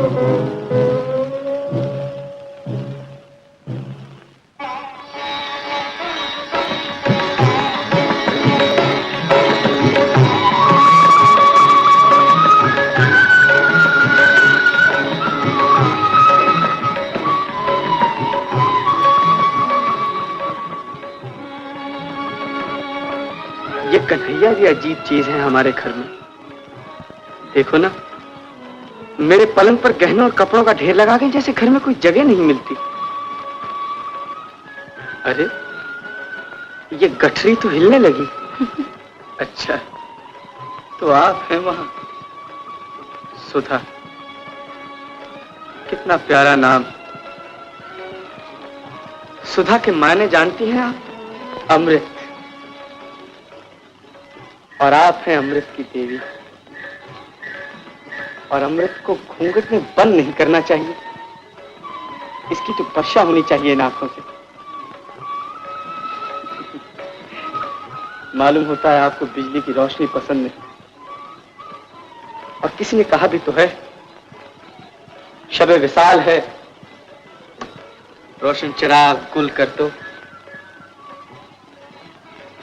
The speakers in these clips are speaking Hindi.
ये कन्हैया भी अजीब चीज है हमारे घर में। देखो ना, मेरे पलंग पर गहनों और कपड़ों का ढेर लगा के जैसे घर में कोई जगह नहीं मिलती। अरे, ये गठरी तो हिलने लगी। अच्छा, तो आप हैं वहां। सुधा, कितना प्यारा नाम। सुधा के मायने जानती हैं आप? अमृत। और आप हैं अमृत की देवी। और अमृत को घूंघट में बंद नहीं करना चाहिए, इसकी तो वर्षा होनी चाहिए नाकों से। मालूम होता है आपको बिजली की रोशनी पसंद नहीं। और किसी ने कहा भी तो है, शबे विसाल है, रोशन चिराग गुल कर दो।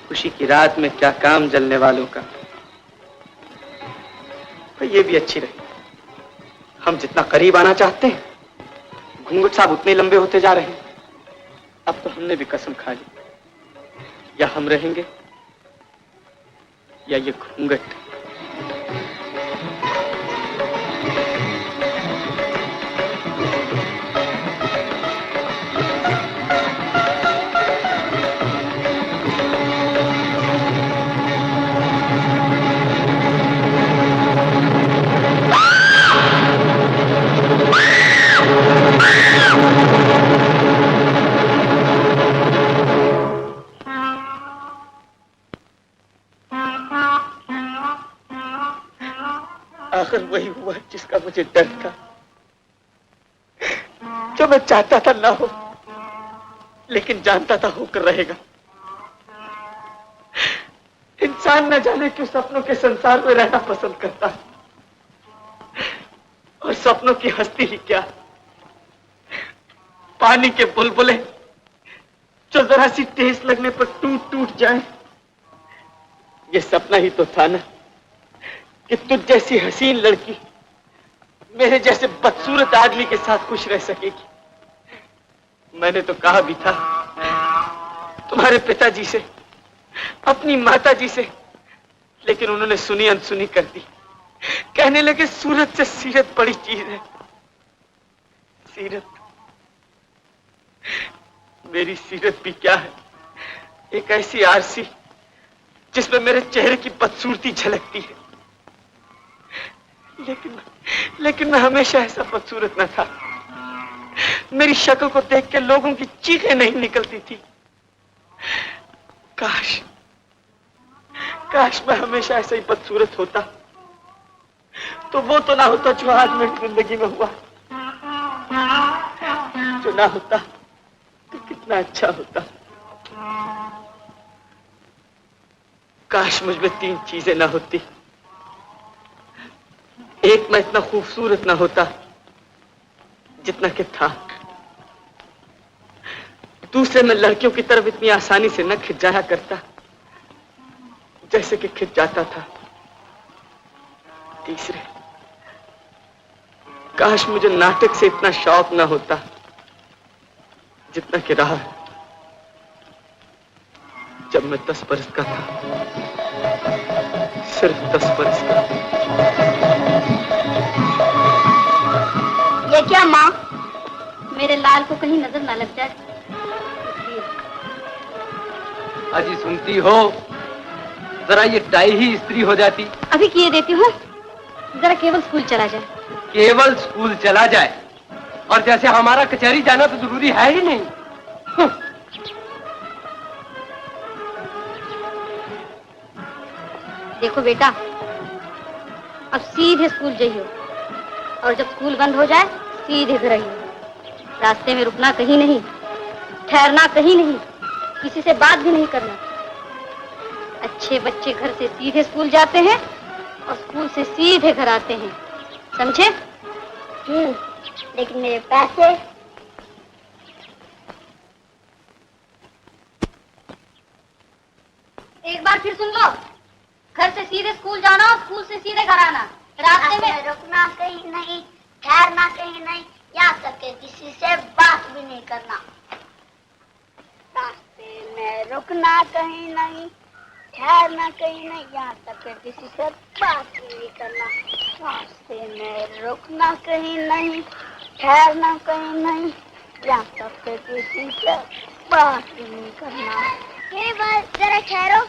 खुशी की रात में क्या काम जलने वालों का। तो ये भी अच्छी रही। हम जितना करीब आना चाहते हैं, घूंघट साहब उतने लंबे होते जा रहे हैं। अब तो हमने भी कसम खा ली, या हम रहेंगे या ये घूंघट। आखिर वही हुआ जिसका मुझे डर था, जो मैं चाहता था ना हो, लेकिन जानता था होकर रहेगा। इंसान न जाने क्यों सपनों के संसार में रहना पसंद करता है, और सपनों की हस्ती ही क्या, पानी के बुलबुले जो जरा सी ठेस लगने पर टूट टूट जाए। ये सपना ही तो था ना कि तुझ जैसी हसीन लड़की मेरे जैसे बदसूरत आदमी के साथ खुश रह सकेगी। मैंने तो कहा भी था तुम्हारे पिताजी से, अपनी माताजी से, लेकिन उन्होंने सुनी अनसुनी कर दी। कहने लगे सूरत से सीरत बड़ी चीज है। सीरत, मेरी सीरत भी क्या है, एक ऐसी आरसी जिसमें मेरे चेहरे की बदसूरती झलकती है। लेकिन मैं हमेशा ऐसा बदसूरत न था। मेरी शक्ल को देख के लोगों की चीखें नहीं निकलती थी। काश मैं हमेशा ऐसा ही बदसूरत होता, तो वो तो ना होता जो आज मेरी जिंदगी में हुआ। जो ना होता तो कितना अच्छा होता। काश मुझ में तीन चीजें ना होती। एक, मैं इतना खूबसूरत ना होता जितना कि था। दूसरे, मैं लड़कियों की तरफ इतनी आसानी से न खिंच जाया करता जैसे कि खिंच जाता था। तीसरे, काश मुझे नाटक से इतना शौक ना होता जितना कि रहा है जब मैं 10 बरस का था। सिर्फ 10 बरस का। ये क्या माँ, मेरे लाल को कहीं नजर ना लग जाए। अजी सुनती हो, जरा ये टाई ही इस्त्री हो जाती। अभी किए देती हूँ, जरा केवल स्कूल चला जाए। केवल स्कूल चला जाए, और जैसे हमारा कचहरी जाना तो जरूरी है ही नहीं। देखो बेटा, अब सीधे स्कूल जाइयो, और जब स्कूल बंद हो जाए सीधे घर आइयो। रास्ते में रुकना कहीं नहीं, ठहरना कहीं नहीं, किसी से बात भी नहीं करना। अच्छे बच्चे घर से सीधे स्कूल जाते हैं और स्कूल से सीधे घर आते हैं, समझे? लेकिन मेरे पैसे? एक बार फिर सुन लो, घर से सीधे स्कूल जाना और स्कूल से सीधे घर आना। रास्ते में रुकना कहीं नहीं, ठहरना कहीं नहीं, यहाँ तक के किसी से बात भी नहीं करना। रास्ते में रुकना कहीं नहीं, ठहरना कहीं नहीं, यहाँ तक के किसी से बात भी नहीं करना। रास्ते में रुकना कहीं नहीं, ठहरना कहीं नहीं, यहाँ तक के किसी से बात भी नहीं करना। मेरी बात जरा ठहरो,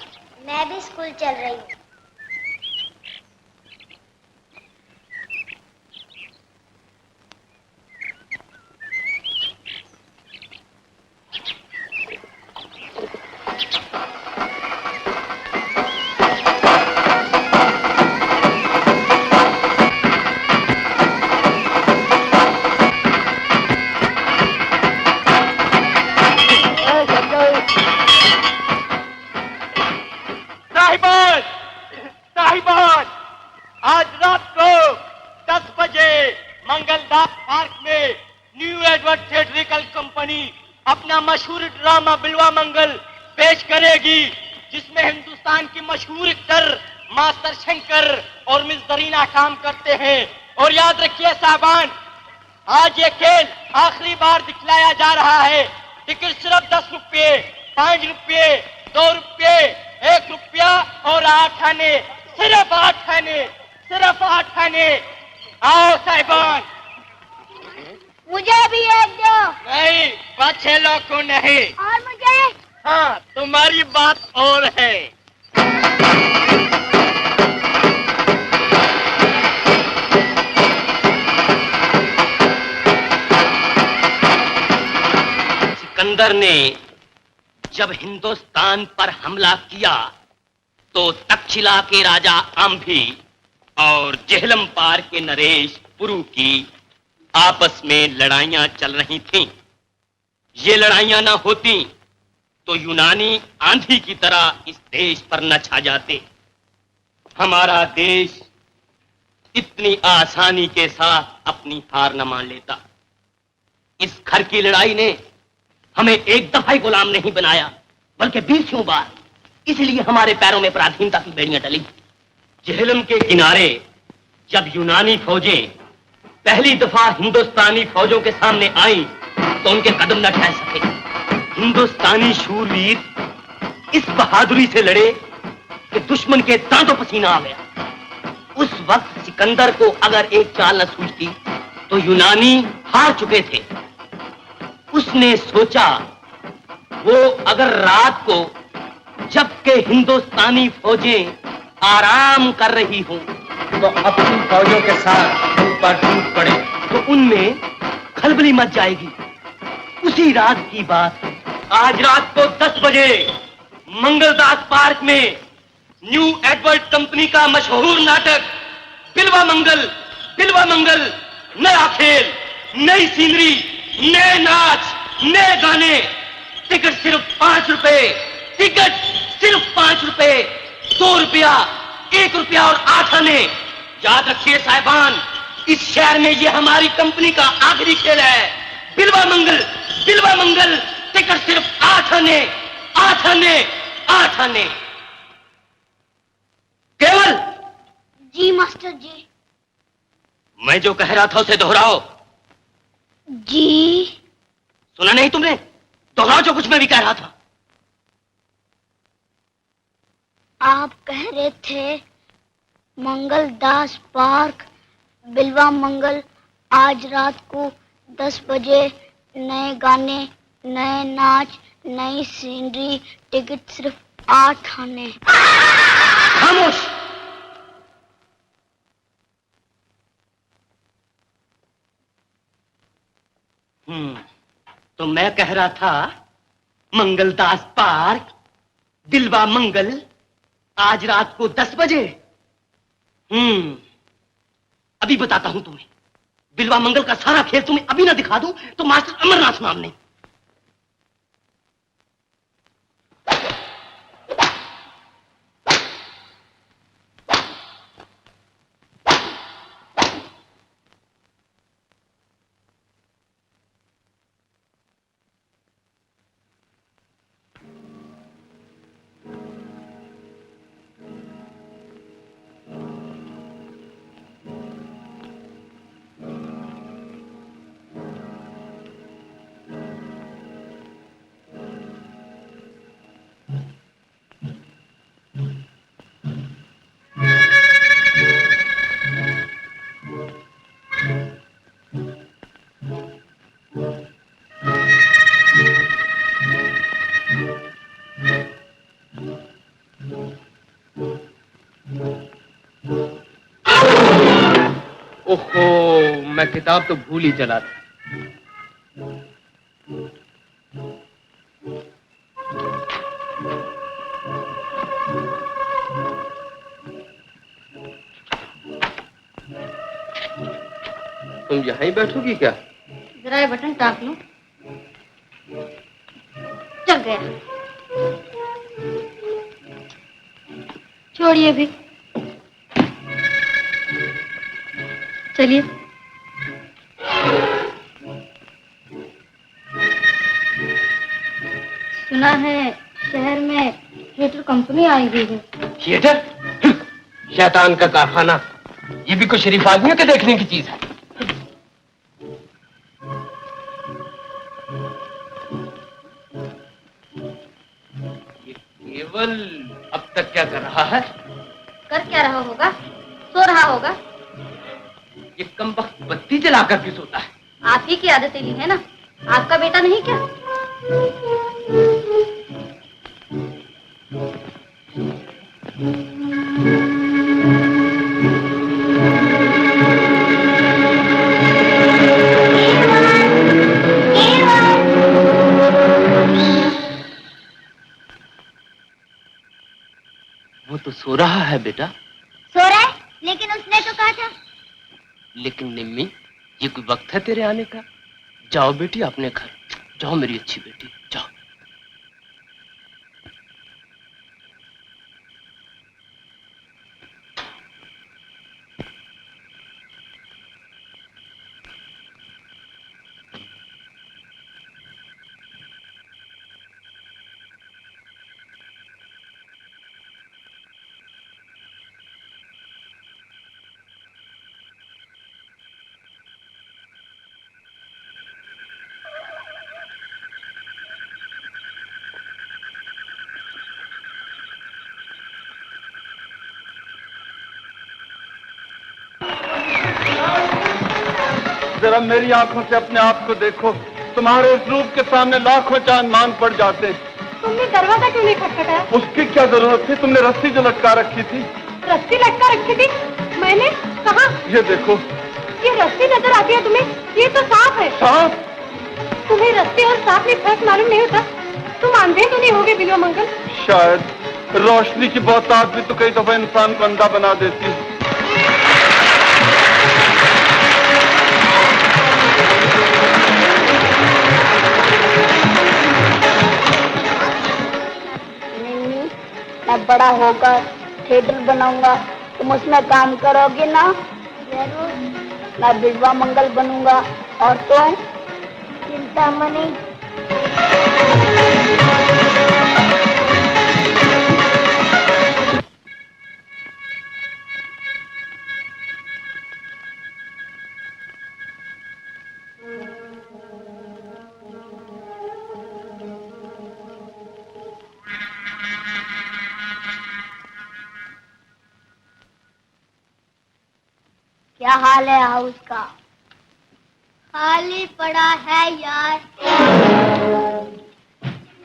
मैं भी स्कूल चल रही हूँ। साहिबान, आज रात को 10 बजे मंगलदास पार्क में न्यू एडवर्ड थिएट्रिकल कंपनी अपना मशहूर ड्रामा बिलवा मंगल पेश करेगी, जिसमें हिंदुस्तान की मशहूर एक्टर मास्टर शंकर और मिस दरीना काम करते हैं। और याद रखिए साहबान, आज ये खेल आखिरी बार दिखलाया जा रहा है। टिकट सिर्फ 10 रुपये, 5 रुपये, 2 रुपये, 1 रुपया और 8 आने, सिर्फ 8 आने, सिर्फ 8 आने। आओ साहिबान। मुझे भी एक दो। नहीं, 5-6 लोग को नहीं। और मुझे? हाँ, तुम्हारी बात और है। सिकंदर ने जब हिंदुस्तान पर हमला किया तो तक्षशिला के राजा आम्भी और जेहलम पार के नरेश पुरु की आपस में लड़ाइयां चल रही थीं। ये लड़ाइयां ना होती तो यूनानी आंधी की तरह इस देश पर न छा जाते। हमारा देश इतनी आसानी के साथ अपनी हार न मान लेता। इस घर की लड़ाई ने हमें एक दफा ही गुलाम नहीं बनाया, बल्कि 20 बार। इसलिए हमारे पैरों में पराधीनता की बेड़ियां डली। जेहलम के किनारे जब यूनानी फौजें पहली दफा हिंदुस्तानी फौजों के सामने आई तो उनके कदम न ठहर सके। हिंदुस्तानी शूरवीर इस बहादुरी से लड़े कि दुश्मन के दांतों पसीना आ गया। उस वक्त सिकंदर को अगर एक चाल न सूझती तो यूनानी हार चुके थे। उसने सोचा वो अगर रात को जबकि हिंदुस्तानी फौजें आराम कर रही हों तो अपनी फौजों के साथ उन पर टूट पड़े तो उनमें खलबली मच जाएगी। उसी रात की बात, आज रात को 10 बजे मंगलदास पार्क में न्यू एडवर्ड कंपनी का मशहूर नाटक बिलवा मंगल, बिलवा मंगल, नया खेल, नई सीनरी, नए नाच, नए गाने। टिकट सिर्फ 5 रुपए, टिकट सिर्फ 5 रुपए, 2 रुपया, 1 रुपया और 8 आने। याद रखिए साहिबान, इस शहर में ये हमारी कंपनी का आखिरी खेल है। बिलवा मंगल, बिलवा मंगल, टिकट सिर्फ 8 आने, 8 आने, 8 आने। केवल जी मास्टर जी। मैं जो कह रहा था उसे दोहराओ। जी। सुना नहीं तुमने? दोहराओ जो कुछ मैं भी कह रहा था। आप कह रहे थे मंगलदास पार्क बिलवा मंगल, आज रात को 10 बजे, नए गाने, नए नाच, नई सीनरी, टिकट सिर्फ 8 आने। खामोश। तो मैं कह रहा था मंगलदास पार्क बिलवा मंगल, आज रात को 10 बजे। अभी बताता हूं तुम्हें। बिलवा मंगल का सारा खेल तुम्हें अभी ना दिखा दूं तो मास्टर अमरनाथ मामले। ओहो, मैं किताब तो भूल ही चला था। तुम यहीं बैठोगी क्या? जरा ये बटन टाप लो। चल गया। छोड़िए भी। चलिए। सुना है शहर में थिएटर कंपनी आई हुई है। थिएटर? शैतान का कारखाना। ये भी कुछ शरीफ आदमियों के देखने की चीज है। ये केवल अब तक क्या कर रहा है? कर क्या रहा होगा? सो रहा होगा। ये कमबख्त बत्ती जलाकर क्यों सोता है? आप ही की आदतें ली है ना। आपका बेटा नहीं क्या? वो तो सो रहा है बेटा। सो रहा है, लेकिन उसने तो कहा था। लेकिन निम्मी, ये कोई वक्त है तेरे आने का? जाओ बेटी अपने घर जाओ, मेरी अच्छी बेटी जाओ। जरा मेरी आंखों से अपने आप को देखो। तुम्हारे इस रूप के सामने लाखों चांद मान पड़ जाते हैं। तुमने दरवाजा क्यों नहीं खटखटाया? उसकी क्या जरूरत थी? तुमने रस्सी जो लटका रखी थी। रस्सी लटका रखी थी? मैंने कहा? ये देखो। ये रस्सी नजर आती है तुम्हें? ये तो सांप है। सांप? तुम्हें रस्सी और सांप में फर्क मालूम नहीं होता? तुम अंधे तो नहीं होगे बिल्वा मंगल? शायद रोशनी की बहुतायत भी तो कई दफा इंसान को अंधा बना देती है। मैं बड़ा होकर थिएटर बनाऊंगा, तुम उसमें काम करोगे ना? जरूर। मैं बिल्वा मंगल बनूंगा और तुम? चिंतामणि। क्या हाल है हाउस का? खाली पड़ा है यार।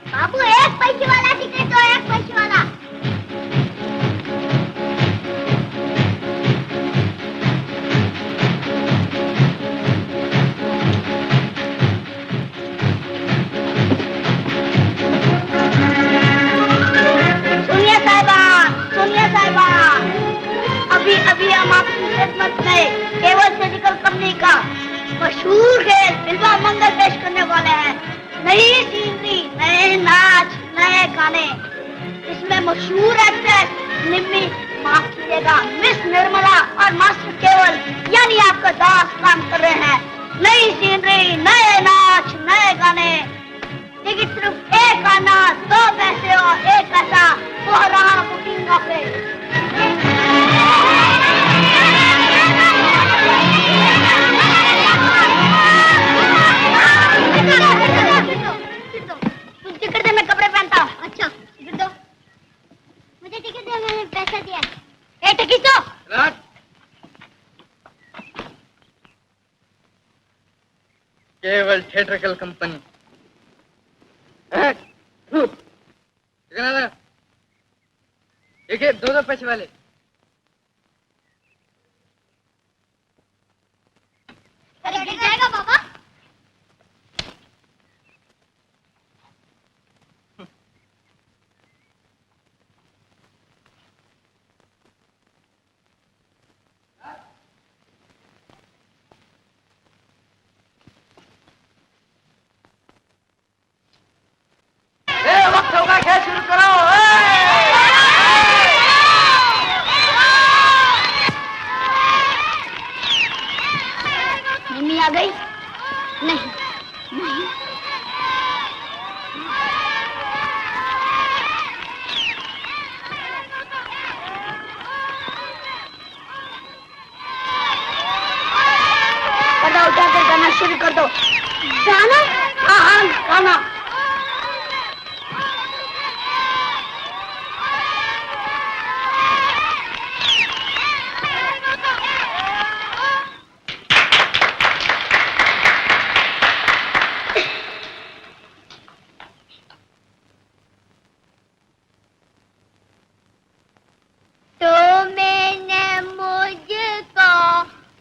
बाबू, एक पैसे वाला टिकट दो, एक पैसे वाला। सुनिए साहिबा, सुनिए साहिबा, अभी अभी हम आपकी खिदमत में केवल सर्जिकल कंपनी का मशहूर खेल बिल्वा मंगल पेश करने वाले हैं। नई सीनरी, नए नाच, नए गाने। इसमें मशहूर एक्ट्रेस निम्मी, माफ कीजिएगा मिस निर्मला और मास्टर केवल यानी आपका दास काम कर रहे हैं। नई सीनरी, नए नाच, नए गाने। टिकट सिर्फ एक आना, 2 पैसे और 1 पैसा। वो रहा बुकिंग ऑफिस। तुम टिकट दे, मैं कपड़े पहनता हूँ। अच्छा, टिकट दो। मुझे टिकट दे, मैंने पैसा दिया। ए टिकट दो। केवल थिएट्रिकल कंपनी। देखिए, 2 पैसे वाले। आ गई? नहीं, नहीं। बताओ क्या कर गाना शुरू कर दो। गाना? हाँ गाना। तो मैंने मुझको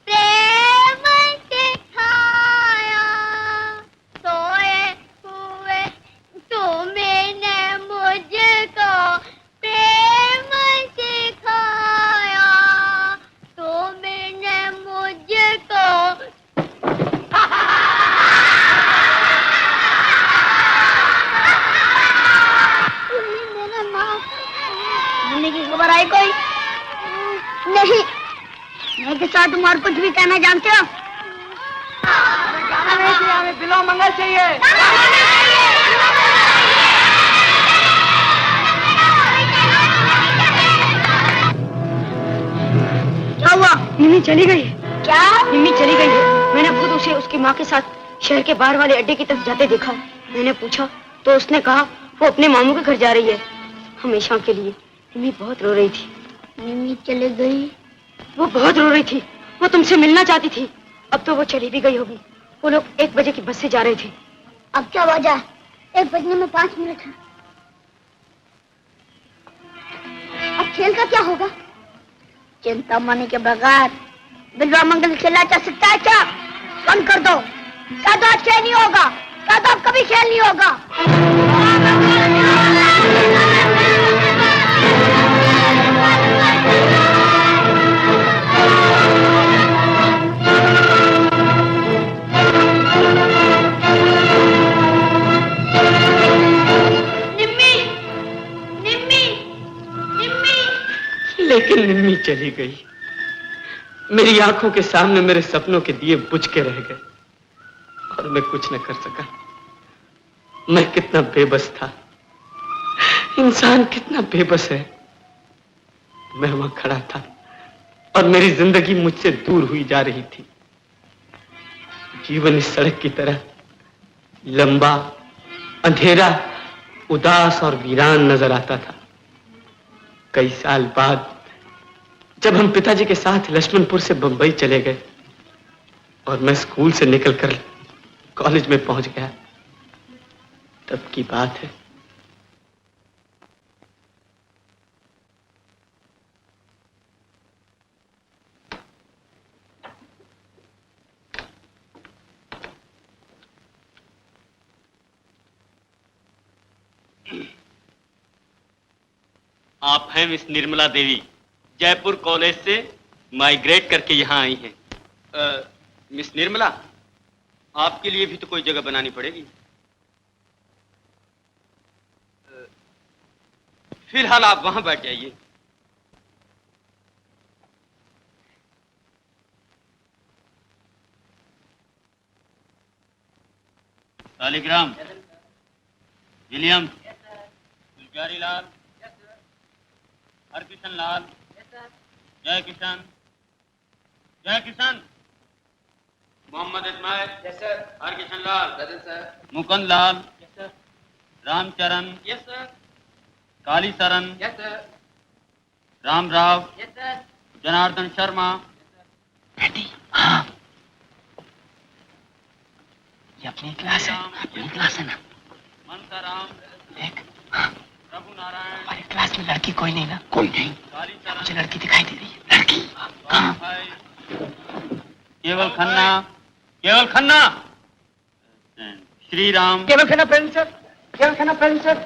प्रेम सिखाया, सोए हुए तो मैंने मुझको प्रेम सिखाया, तो मैंने मुझको मेरा नाम मम्मी की खबर आई कोई? नहीं। मैं के साथ तुम और कुछ भी कहना जानते हो? हमें बिलो मंगल चाहिए। क्या हुआ? मिमी चली गई। क्या? मिमी चली गई है। मैंने खुद उसे उसकी माँ के साथ शहर के बाहर वाले अड्डे की तरफ जाते देखा। मैंने पूछा तो उसने कहा वो अपने मामू के घर जा रही है, हमेशा के लिए। मिमी बहुत रो रही थी। मिमी चली गई? वो बहुत रो रही थी। वो तुमसे मिलना चाहती थी। अब तो वो चली भी गई होगी। वो लोग 1 बजे की बस से जा रहे थे। अब क्या वजह? 1 बजने में 5 मिनट है। अब खेल का क्या होगा? चिंता माने के बगैर बिलवा मंगल खेला जा सकता है क्या? बंद कर दो। क्या तो आज खेल नहीं होगा? क्या तो अब कभी खेल नहीं होगा? निम्मी, निम्मी, निम्मी। लेकिन निम्मी चली गई। मेरी आंखों के सामने मेरे सपनों के दिए बुझ के रह गए और मैं कुछ न कर सका। मैं कितना बेबस था। इंसान कितना बेबस है। मैं वहां खड़ा था और मेरी जिंदगी मुझसे दूर हुई जा रही थी। जीवन इस सड़क की तरह लंबा, अंधेरा, उदास और वीरान नजर आता था। कई साल बाद जब हम पिताजी के साथ लक्ष्मणपुर से बंबई चले गए और मैं स्कूल से निकलकर कॉलेज में पहुंच गया, तब की बात है। आप हैं मिस निर्मला देवी, जयपुर कॉलेज से माइग्रेट करके यहाँ आई हैं। मिस निर्मला, आपके लिए भी तो कोई जगह बनानी पड़ेगी। फिलहाल आप वहां बैठ जाइए। सालिग्राम, विलियम, गुलजारी लाल, हरकिशन लाल, जय किशन, जय किशन, मोहम्मद इस्माइल, हरकिशन लाल, मुकुंद लाल, रामचरण, काली सरन, राम राव, जनार्दन शर्मा। हाँ, ये अपनी क्लास है। अपनी क्लास है ना? मनसा राम, देख, हाँ, प्रभु नारायण, हमारी क्लास में लड़की कोई नहीं ना? कोई नहीं। मुझे लड़की दिखाई दे रही है। लड़की कहाँ? केवल खन्ना, केवल खन्ना, श्री राम। केवल खन्ना प्रेजेंट सर। केवल खन्ना प्रेजेंट सर।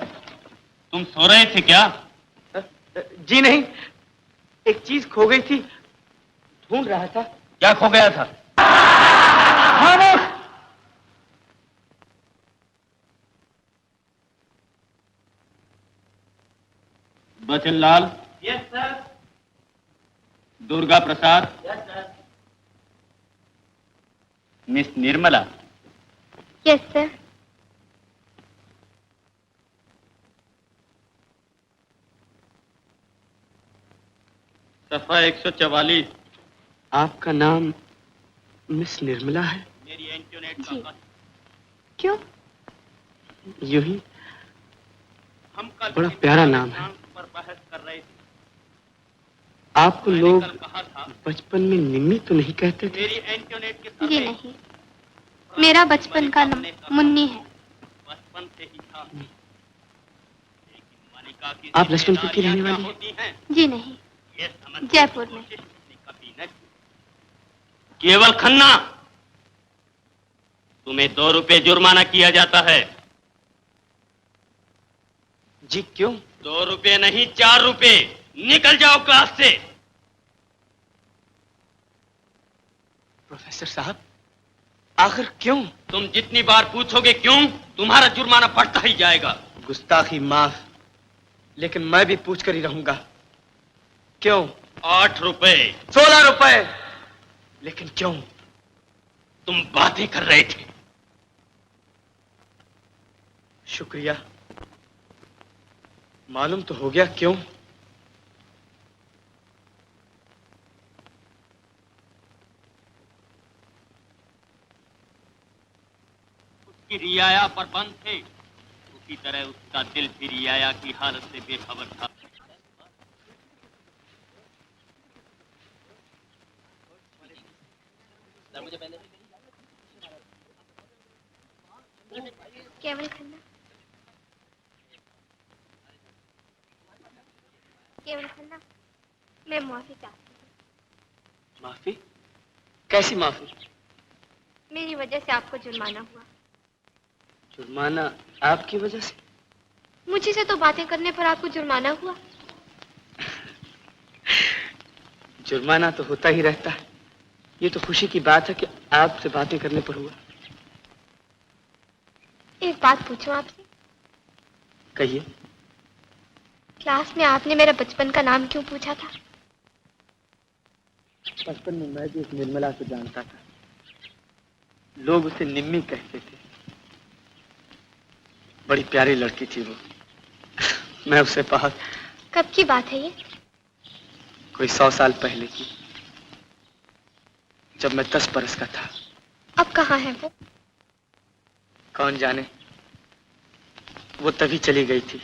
तुम सो रहे थे क्या? जी नहीं, एक चीज खो गई थी, ढूंढ रहा था। क्या खो गया था? खामोश! Bachan Lal. Yes sir. Durga Prasad. Yes sir. Miss Nirmala, yes sir. सफा 144। आपका नाम मिस निर्मला है? मेरी एंटोनेट जी। का क्यों? यूं ही। हम कल बड़ा प्यारा नाम है। पर बहस कर रहे थे। आपको मैंने लोग कल कहा था, बचपन में निम्मी तो नहीं कहते थे? मेरी एंटोनेट के सर जी पे नहीं, मेरा बचपन का नाम मुन्नी है। बचपन से ही था। लेकिन मलिका की आप लक्ष्मणपुर की रहने जिम्मेदारियां वाली क्या हैं? होती हैं, जी नहीं, ये समझने की जयपुर में। कोशिश उसने कभी न की। केवल खन्ना, तुम्हें 2 रुपए जुर्माना किया जाता है। जी क्यों? 2 रुपए नहीं, 4 रुपए। निकल जाओ क्लास से। प्रोफेसर साहब, आखिर क्यों? तुम जितनी बार पूछोगे क्यों, तुम्हारा जुर्माना बढ़ता ही जाएगा। गुस्ताखी माफ, लेकिन मैं भी पूछ कर ही रहूंगा। क्यों? 8 रुपए। 16 रुपए। लेकिन क्यों? तुम बातें कर रहे थे। शुक्रिया, मालूम तो हो गया क्यों। उसकी रियाया पर बंद थे, उसी तरह उसका दिल भी रियाया की हालत से बेखबर था। केवल खन्ना, केवल खन्ना, मैं माफी चाहती हूँ। माफी? कैसी माफी? मेरी वजह से आपको जुर्माना हुआ। जुर्माना आपकी वजह से? मुझे से तो बातें करने पर आपको जुर्माना हुआ। जुर्माना तो होता ही रहता है। ये तो खुशी की बात है कि आपसे बातें करने पर हुआ। एक बात पूछूं आपसे? कहिए। क्लास में आपने मेरा बचपन का नाम क्यों पूछा था? बचपन में मैं भी उस निर्मला को जानता था। लोग उसे निम्मी कहते थे। बड़ी प्यारी लड़की थी वो। मैं उससे बहुत। कब की बात है ये? कोई 100 साल पहले की, जब मैं 10 बरस का था। अब कहाँ है वो? कौन जाने, वो तभी चली गई थी।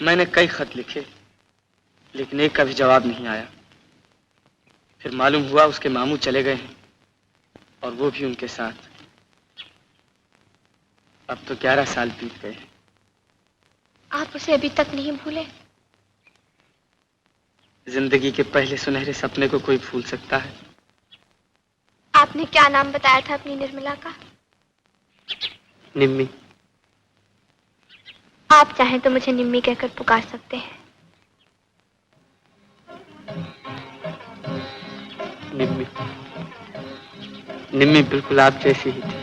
मैंने कई खत लिखे, लेकिन एक का भी जवाब नहीं आया। फिर मालूम हुआ उसके मामू चले गए हैं, और वो भी उनके साथ। अब तो 11 साल बीत गए। आप उसे अभी तक नहीं भूले? जिंदगी के पहले सुनहरे सपने को कोई भूल सकता है? आपने क्या नाम बताया था अपनी निर्मला का? निम्मी। आप चाहें तो मुझे निम्मी कहकर पुकार सकते हैं। निम्मी, निम्मी बिल्कुल आप जैसी ही थी।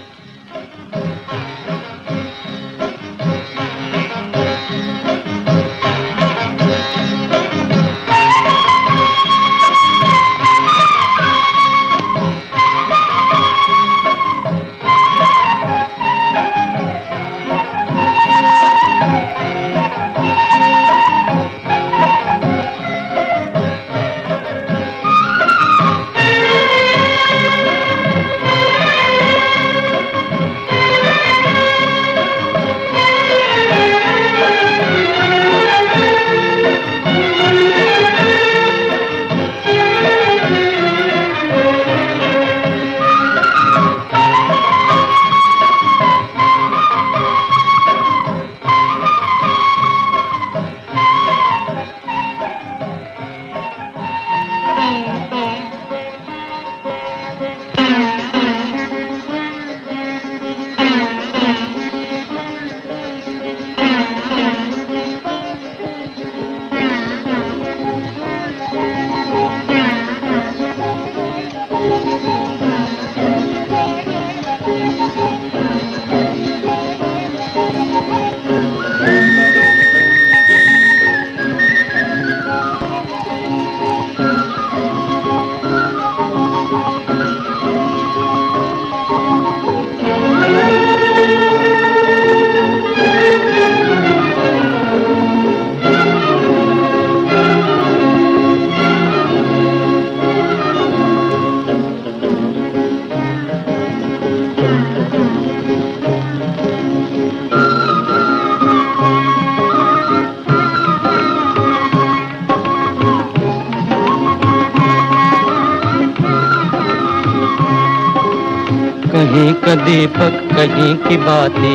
कहीं का दीपक कहीं की बाती,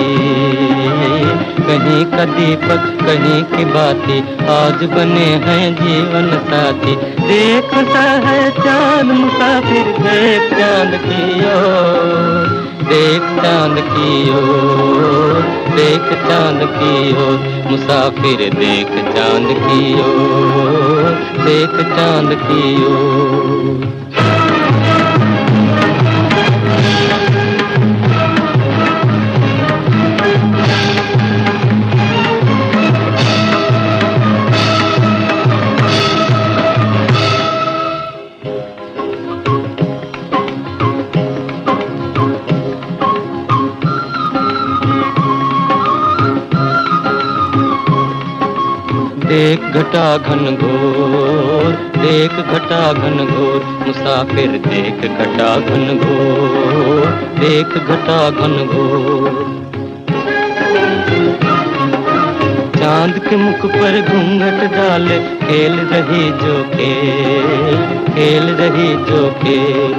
कहीं का दीपक कहीं की बाती, आज बने हैं जीवन साथी। देखता है चांद मुसाफिर, देख चांद की ओर, देख चांद की ओर, देख चांद की ओर, मुसाफिर देख चांद की ओर, देख चांद की ओर। देख घटा घन घोर, देख घटा घन घोर, मुसाफिर देख घटा घन घोर, देख घटा घन घोर। चांद के मुख पर घूंघट डाले, खेल रही जो खेल, खेल रही जो खेल।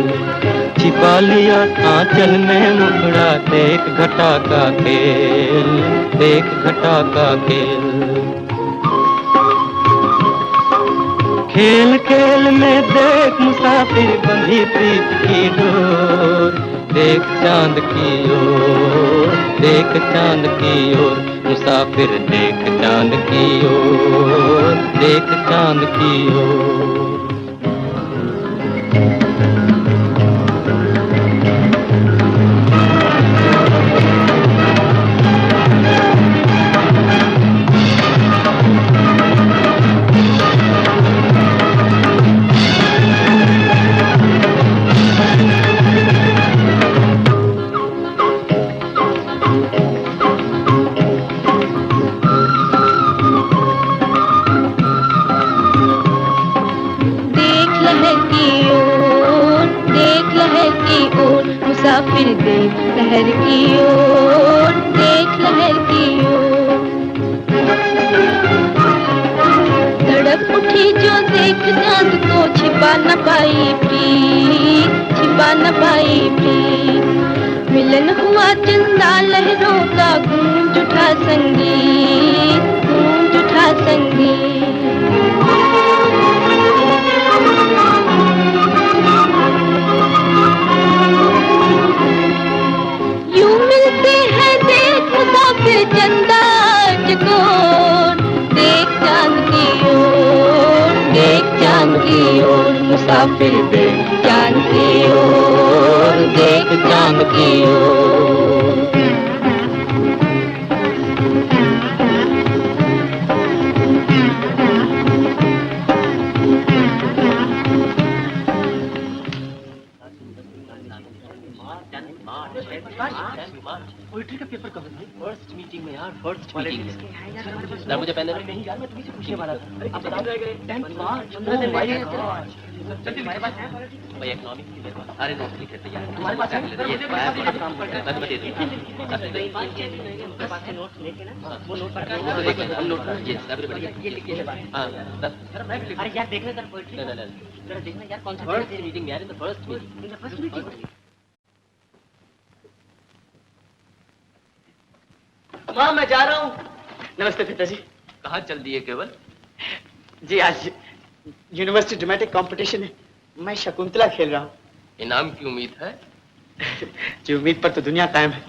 छिपा लिया आंचल में मुखड़ा, देख घटा का खेल, देख घटा का खेल। खेल खेल में देख मुसाफिर बंधी प्रीत की डोर, देख चांद की ओर, देख चांद की ओर, मुसाफिर देख चांद की ओर, देख चांद की ओर। मुसाफिर देख लहर की ओर, देख लहर की ओर। तड़प उठी जो देख चांद को, छिपा न पाई प्रीत, छिपा न पाई प्रीत। मिलन हुआ चंदा लहरों का, गूंज उठा संगीत, गूंज उठा संगीत। मुसाफिर चंदा चकोर, देख चांद की ओर, देख चांद की ओर, मुसाफिर देख चांद की ओर, देख चांद की ओर। पोइट्री का पेपर कब है? फर्स्ट मीटिंग में यार, फर्स्ट मीटिंग में। सर मुझे पहले नहीं यार, मैं तुम्हीं से पूछने वाला था। आप बताओ 10 मार्च 15 दिन रह गए। जल्दी हमारे पास है भाई, इकोनॉमिक्स की मेरे पास सारे नोट्स लिखे तैयार हैं। तुम्हारे पास है? ये काम करते हैं, मैं दे दूंगा। नोट्स लेके ना वो नोट पर हम नोट ये सब बढ़िया ये लिख के हां सर मैं भी। अरे यार देखना सर पोइट्री जरा देखना यार, कौन सा फर्स्ट मीटिंग यार, in the first meeting, in the first meeting. माँ मैं जा रहा हूँ। नमस्ते पिताजी। कहाँ चल दिए केवल? जी आज यूनिवर्सिटी ड्रामेटिक कंपटीशन है, मैं शकुंतला खेल रहा हूँ। इनाम की उम्मीद है? जी उम्मीद पर तो दुनिया कायम है।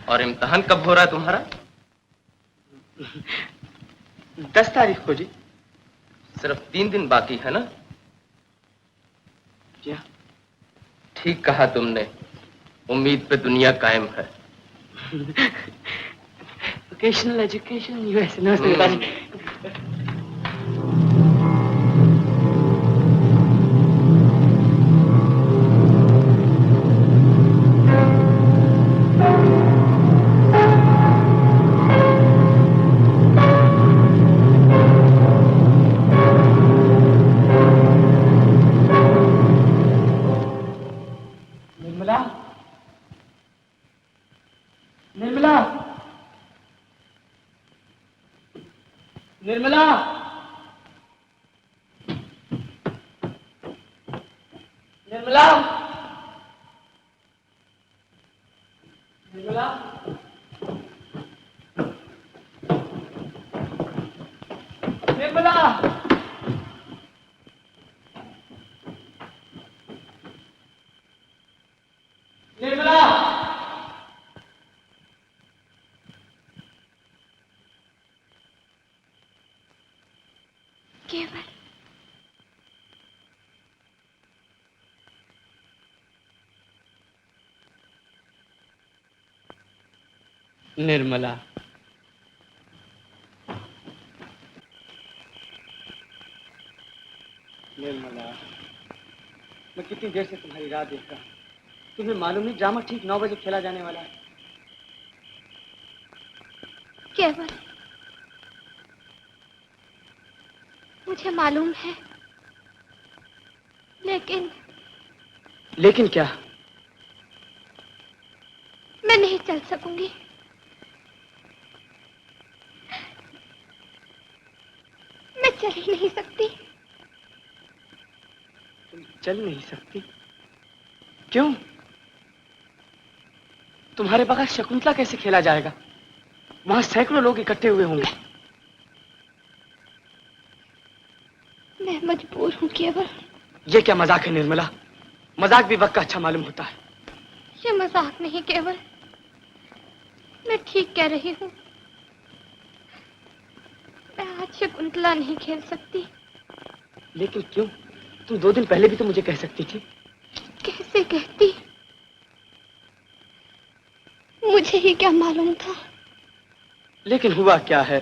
और इम्तिहान कब हो रहा है तुम्हारा? 10 तारीख को जी। सिर्फ 3 दिन बाकी है ना? जी हाँ। ठीक कहा तुमने, उम्मीद पे दुनिया कायम है। Vocational education US. नमस्ते पिताजी। निर्मला, निर्मला, निर्मला, निर्मला, निर्मला, निर्मला, निर्मला, केवल निर्मला, निर्मला, मैं कितनी देर से तुम्हारी राह देख रहा हूँ। तुम्हें मालूम नहीं ड्रामा ठीक 9 बजे खेला जाने वाला है। केवल मुझे मालूम है, लेकिन क्या? मैं नहीं चल सकूंगी। मैं चल ही नहीं सकती। तुम चल नहीं सकती? क्यों? तुम्हारे बगैर शकुंतला कैसे खेला जाएगा? वहां सैकड़ों लोग इकट्ठे हुए होंगे। मैं मजबूर हूँ केवल। ये क्या मजाक है निर्मला? मजाक भी वक्त का अच्छा मालूम होता है। ये मजाक नहीं केवल, मैं ठीक कह रही हूँ। मैं आज शकुंतला नहीं खेल सकती। लेकिन क्यों? तुम 2 दिन पहले भी तो मुझे कह सकती थी। कैसे कहती? मुझे ही क्या मालूम था। लेकिन हुआ क्या है?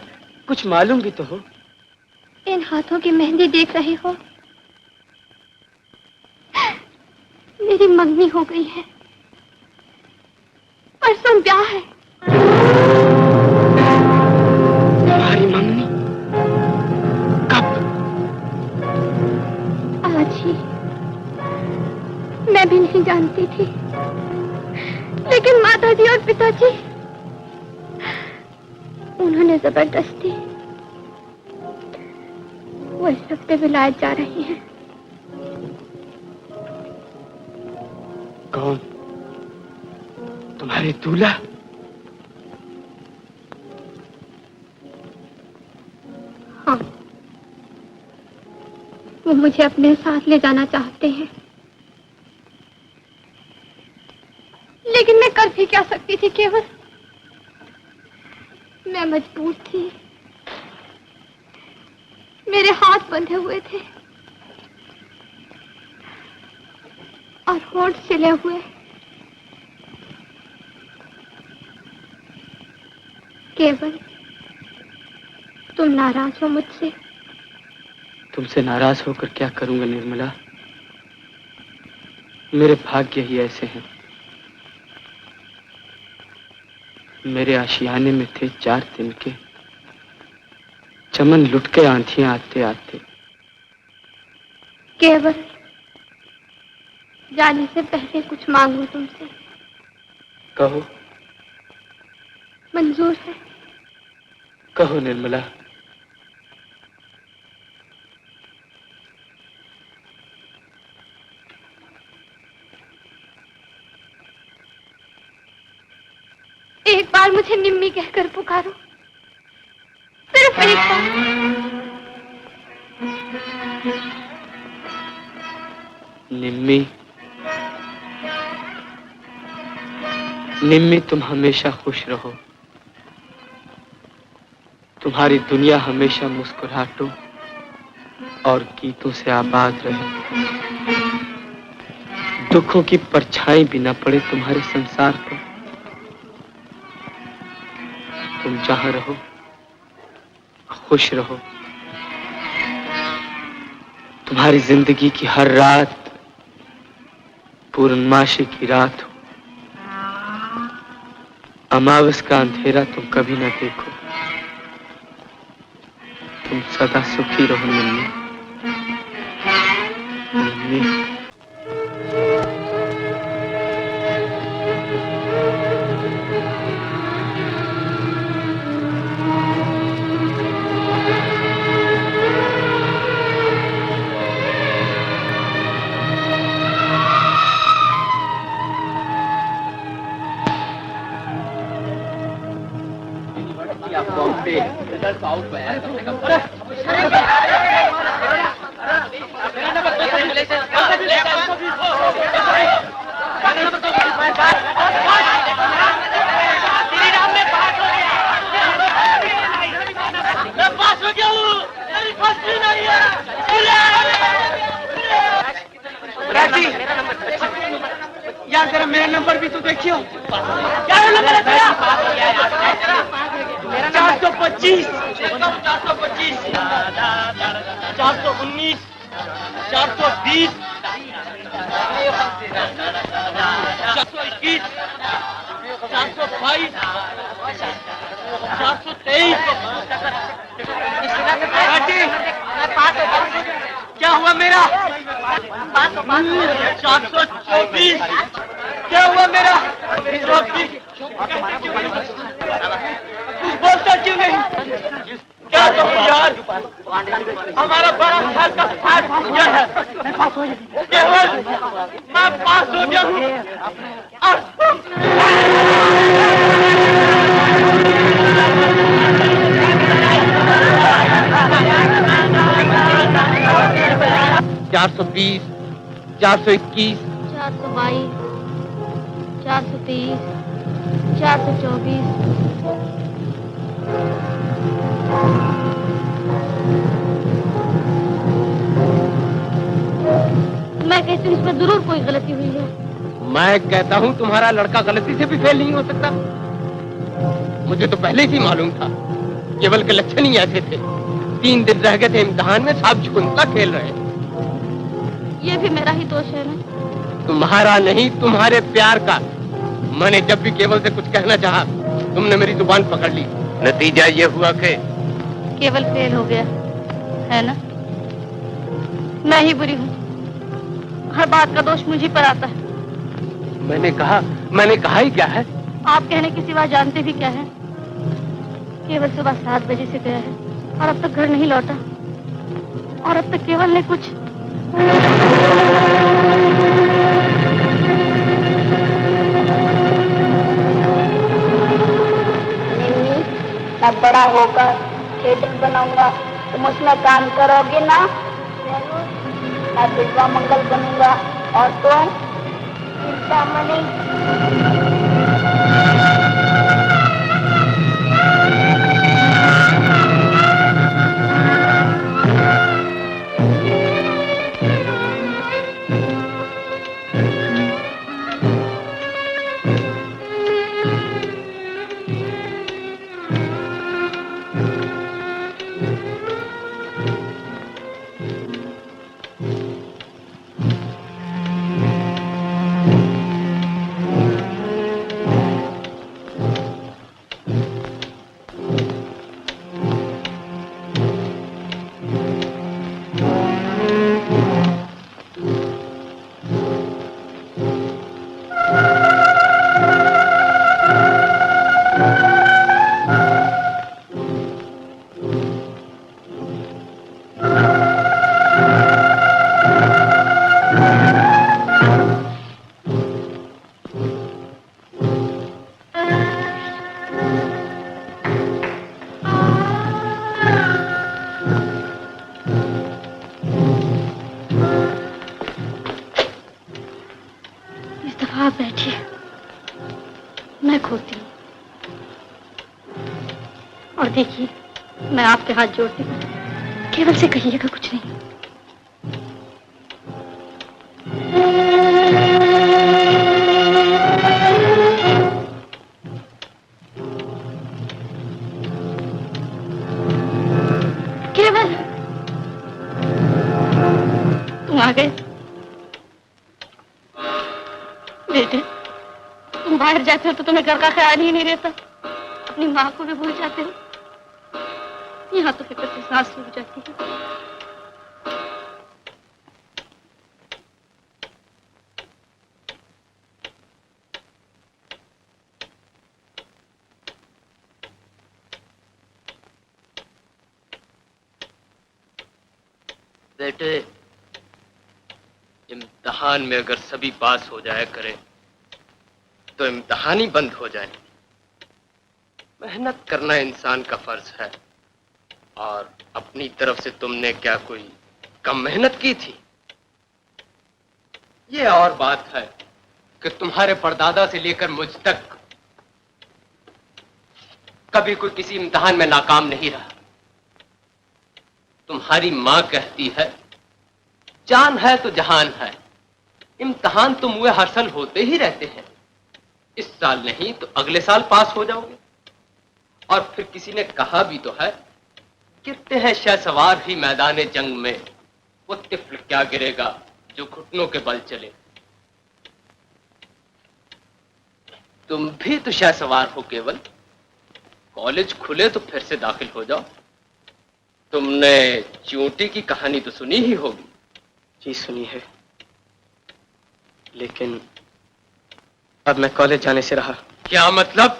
कुछ मालूम भी तो हो। इन हाथों की मेहंदी देख रही हो? मेरी मंगनी हो गई है। परसों ब्याह है। तुम्हारी मंगनी? कब? आज ही। मैं भी नहीं जानती थी, लेकिन माताजी और पिताजी उन्होंने जबरदस्ती। वो इस हफ्ते विलायत जा रही हैं। कौन? तुम्हारे दूल्हा? हाँ, वो मुझे अपने साथ ले जाना चाहते हैं, लेकिन मैं कर भी क्या सकती थी केवल? मैं मजबूर थी। मेरे हाथ बंधे हुए थे और होंठ सिले हुए। केवल तुम नाराज हो मुझसे? तुमसे नाराज होकर क्या करूंगा निर्मला? मेरे भाग्य ही ऐसे हैं। मेरे आशियाने में थे 4 दिन के चमन, लुट के आंधियां आते आते। केवल जाने से पहले कुछ मांगू तुमसे। कहो। मंजूर है? कहो निर्मला। एक बार मुझे निम्मी कहकर पुकारो, सिर्फ एक बार। निम्मी, निम्मी, तुम हमेशा खुश रहो। तुम्हारी दुनिया हमेशा मुस्कुराहटों और गीतों से आबाद रहे। दुखों की परछाई भी न पड़े तुम्हारे संसार पर। तुम जहां रहो खुश रहो। तुम्हारी जिंदगी की हर रात पूर्णमासी की रात हो। अमावस का अंधेरा तुम कभी न देखो। तुम सदा सुखी रहो निम्मी। निम्मी। दे। राजी, यार जरा मेरा नंबर भी तो देखियो। क्या नंबर है तेरा? 425, 425, 419, 420, 421, 422, 423। राजी, क्या हुआ मेरा? 424। क्या हुआ मेरा? कुछ बोलता क्यों नहीं? क्या तो यार, हमारा 12 साल का फाइट हो गया है। केवल मैं पास हो गया हूँ और 420, 421, 422, 423, 424। मैं कहती हूँ इसमें जरूर कोई गलती हुई है। मैं कहता हूँ तुम्हारा लड़का गलती से भी फेल नहीं हो सकता। मुझे तो पहले से ही मालूम था। केवल के लक्षण ही ऐसे थे। 3 दिन रह गए थे इम्तिहान में, साहब शकुंतला खेल रहे। ये भी मेरा ही दोष है ना? तुम्हारा नहीं, तुम्हारे प्यार का। मैंने जब भी केवल से कुछ कहना चाहा, तुमने मेरी जुबान पकड़ ली। नतीजा ये हुआ कि केवल फेल हो गया है ना? मैं ही बुरी हूँ। हर बात का दोष मुझी पर आता है। मैंने कहा ही क्या है? आप कहने के सिवा जानते भी क्या है? केवल सुबह 7 बजे से गया है और अब तक घर नहीं लौटा। और अब तक केवल ने कुछ मैं बड़ा होकर थिएटर बनाऊंगा, तुम उसमें काम करोगे ना? मैं बिल्वा मंगल बनूंगा और तुम चिंतामणि। आप बैठिए, मैं खोलती हूँ। और देखिए, मैं आपके हाथ जोड़ती हूँ, केवल से कहिएगा कुछ नहीं। केवल तुम आ गए। बेटे, तुम बाहर जाते हो तो तुम्हें घर का ख्याल ही नहीं रहता। अपनी माँ को भी भूल जाते हो। यहाँ तो फिक्र से सांस रुक जाती है। बेटे, इम्तिहान में अगर सभी पास हो जाया करें तो इम्तिहान ही बंद हो जाए। मेहनत करना इंसान का फर्ज है, और अपनी तरफ से तुमने क्या कोई कम मेहनत की थी? ये और बात है कि तुम्हारे परदादा से लेकर मुझ तक कभी कोई किसी इम्तिहान में नाकाम नहीं रहा। तुम्हारी मां कहती है, जान है तो जहान है, इम्तिहान तो मुए हासिल होते ही रहते हैं। इस साल नहीं तो अगले साल पास हो जाओगे। और फिर किसी ने कहा भी तो है, गिरते हैं शहसवार ही मैदान जंग में, वो तिफल क्या गिरेगा जो घुटनों के बल चले। तुम भी तो शहसवार हो केवल। कॉलेज खुले तो फिर से दाखिल हो जाओ। तुमने चूंटी की कहानी तो सुनी ही होगी। जी सुनी है, लेकिन अब मैं कॉलेज जाने से रहा। क्या मतलब?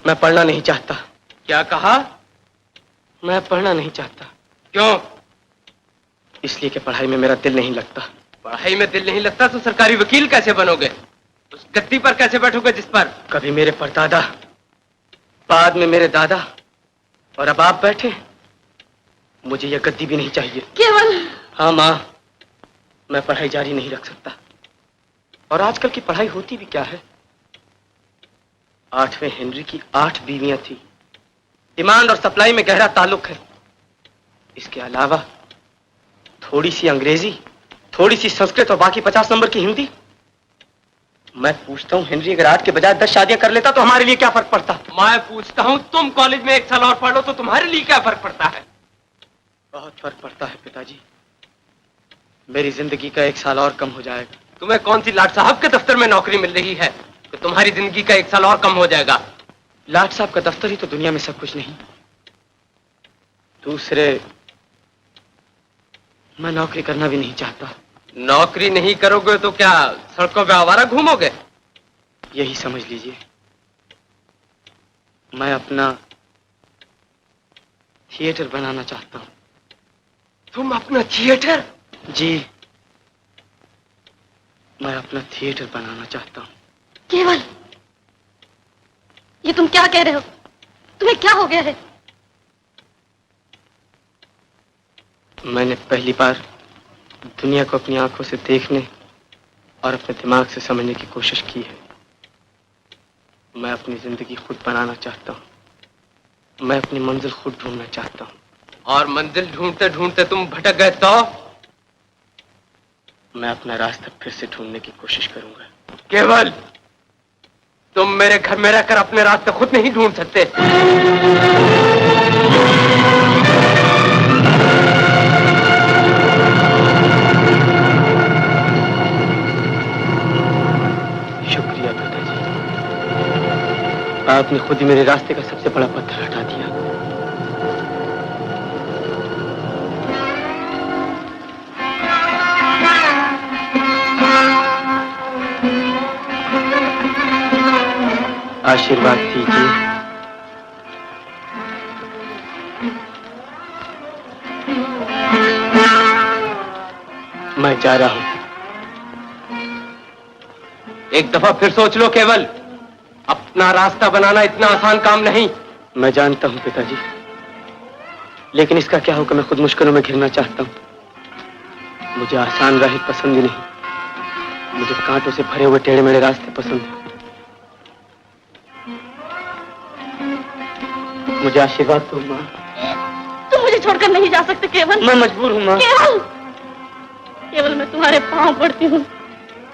मैं पढ़ना नहीं चाहता। क्या कहा? मैं पढ़ना नहीं चाहता। क्यों? इसलिए कि पढ़ाई में मेरा दिल नहीं लगता। पढ़ाई में दिल नहीं लगता तो सरकारी वकील कैसे बनोगे? उस गद्दी पर कैसे बैठोगे जिस पर कभी मेरे परदादा, बाद में मेरे दादा, और अब आप बैठे। मुझे यह गद्दी भी नहीं चाहिए। केवल। हाँ माँ, मैं पढ़ाई जारी नहीं रख सकता। और आजकल की पढ़ाई होती भी क्या है? 8वें हेनरी की 8 बीवियां थी। डिमांड और सप्लाई में गहरा ताल्लुक है। इसके अलावा थोड़ी सी अंग्रेजी, थोड़ी सी संस्कृत और बाकी 50 नंबर की हिंदी। मैं पूछता हूँ, हेनरी अगर 8 के बजाय 10 शादियां कर लेता तो हमारे लिए क्या फर्क पड़ता? मैं पूछता हूँ, तुम कॉलेज में 1 साल और पढ़ लो तो तुम्हारे लिए क्या फर्क पड़ता है? बहुत फर्क पड़ता है पिताजी। मेरी जिंदगी का 1 साल और कम हो जाएगा। तुम्हें कौन सी लाट साहब के दफ्तर में नौकरी मिल रही है कि तुम्हारी जिंदगी का 1 साल और कम हो जाएगा? लाट साहब का दफ्तर ही तो दुनिया में सब कुछ नहीं। दूसरे, मैं नौकरी करना भी नहीं चाहता। नौकरी नहीं करोगे तो क्या सड़कों पे आवारा घूमोगे? यही समझ लीजिए। मैं अपना थिएटर बनाना चाहता हूँ। तुम अपना थिएटर? जी, मैं अपना थिएटर बनाना चाहता हूँ। केवल, ये तुम क्या कह रहे हो? तुम्हें क्या हो गया है? मैंने पहली बार दुनिया को अपनी आंखों से देखने और अपने दिमाग से समझने की कोशिश की है। मैं अपनी जिंदगी खुद बनाना चाहता हूँ। मैं अपनी मंजिल खुद ढूंढना चाहता हूँ। और मंजिल ढूंढते ढूंढते तुम भटक गए तो? मैं अपना रास्ता फिर से ढूंढने की कोशिश करूंगा। केवल, तुम मेरे घर में रहकर अपने रास्ते खुद नहीं ढूंढ सकते। शुक्रिया पिताजी, आपने खुद ही मेरे रास्ते का सबसे बड़ा पत्थर हटा दिया। आशीर्वाद दीजिए। मैं जा रहा हूं। एक दफा फिर सोच लो केवल, अपना रास्ता बनाना इतना आसान काम नहीं। मैं जानता हूं पिताजी, लेकिन इसका क्या हो कि मैं खुद मुश्किलों में घिरना चाहता हूं। मुझे आसान राहें पसंद ही नहीं। मुझे कांटों से भरे हुए टेढ़े मेढ़े रास्ते पसंद हैं। मुझे आशीर्वाद दो माँ। तुम मुझे छोड़कर नहीं जा सकते केवल। मैं मजबूर हूँ माँ। केवल, केवल मैं तुम्हारे पांव पड़ती हूँ।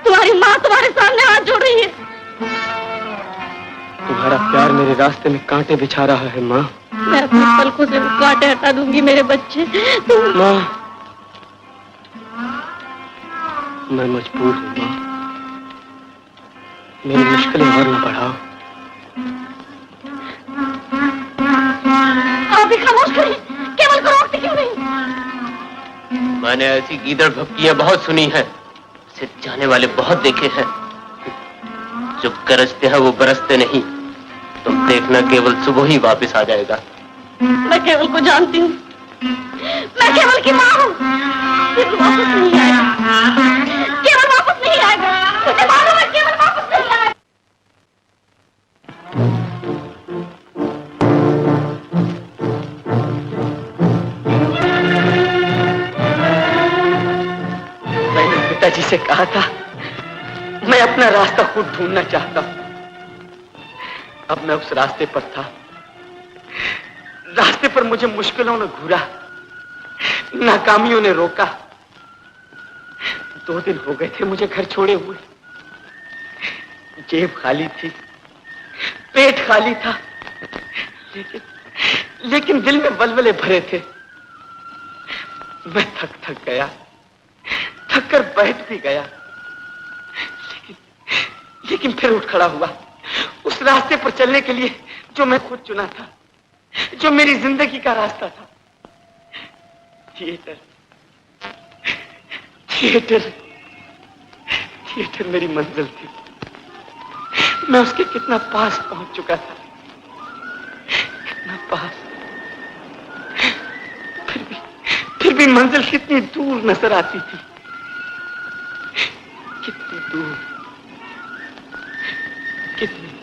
तुम्हारी माँ तुम्हारे सामने हाथ जोड़ रही है। तुम्हारा प्यार मेरे रास्ते में कांटे बिछा रहा है माँ। मैं अपनी पलकों से वो कांटे हटा दूंगी मेरे बच्चे। तुम माँ, मैं मजबूर हूँ माँ। मेरी मुश्किलें और न बढ़ाओ। आप भी खामोश करिए। केवल को रोकते क्यों नहीं? मैंने ऐसी गीदड़ भक्तियां बहुत सुनी हैं, उसे जाने वाले बहुत देखे हैं। जो गरजते हैं वो बरसते नहीं। तुम देखना, केवल सुबह ही वापस आ जाएगा। मैं केवल को जानती हूँ। मैं केवल की माँ हूँ। केवल वापस नहीं आएगा। केवल वापस नहीं आएगा। मुझे मालूम है केवल वापस नहीं आएगा। कहा था, मैं अपना रास्ता खुद ढूंढना चाहता हूं। अब मैं उस रास्ते पर था। रास्ते पर मुझे मुश्किलों ने घूरा, नाकामियों ने रोका। 2 दिन हो गए थे मुझे घर छोड़े हुए। जेब खाली थी, पेट खाली था, लेकिन दिल में वलवले भरे थे। मैं थक गया, थक कर बैठ भी गया, लेकिन फिर उठ खड़ा हुआ उस रास्ते पर चलने के लिए जो मैं खुद चुना था, जो मेरी जिंदगी का रास्ता था। थिएटर, थिएटर, थिएटर मेरी मंजिल थी। मैं उसके कितना पास पहुंच चुका था, कितना पास। फिर भी मंजिल कितनी दूर नजर आती थी, कितनी दूर, कितनी दूर।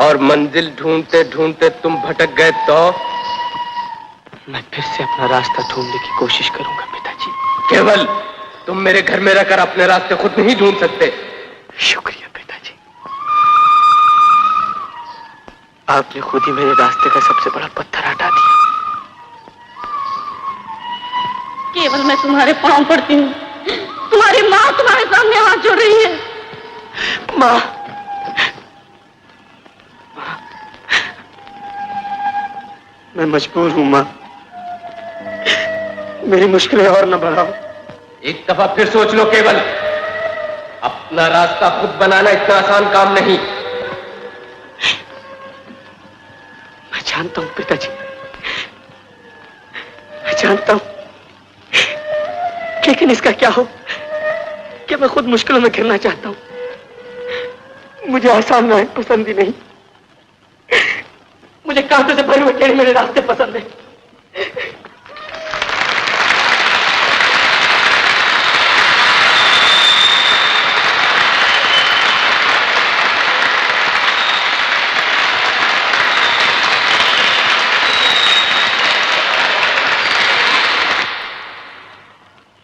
और मंजिल ढूंढते ढूंढते तुम भटक गए तो? मैं फिर से अपना रास्ता ढूंढने की कोशिश करूंगा पिताजी। केवल तुम मेरे घर में रहकर अपने रास्ते खुद नहीं ढूंढ सकते। शुक्रिया पिताजी, आपने खुद ही मेरे रास्ते का सबसे बड़ा पत्थर हटा दिया। केवल मैं तुम्हारे पांव पड़ती हूँ। तुम्हारी माँ तुम्हारे सामने हाथ जोड़ रही है। माँ, मैं मजबूर हूं माँ, मेरी मुश्किलें और न बढ़ाओ। एक दफा फिर सोच लो केवल, अपना रास्ता खुद बनाना इतना आसान काम नहीं। मैं जानता हूं पिताजी, मैं जानता हूं, लेकिन इसका क्या हो कि मैं खुद मुश्किलों में घिरना चाहता हूं। मुझे आसान राहें पसंद ही नहीं, मुझे कांटों से भरे हुए टेढ़े मेरे रास्ते पसंद है।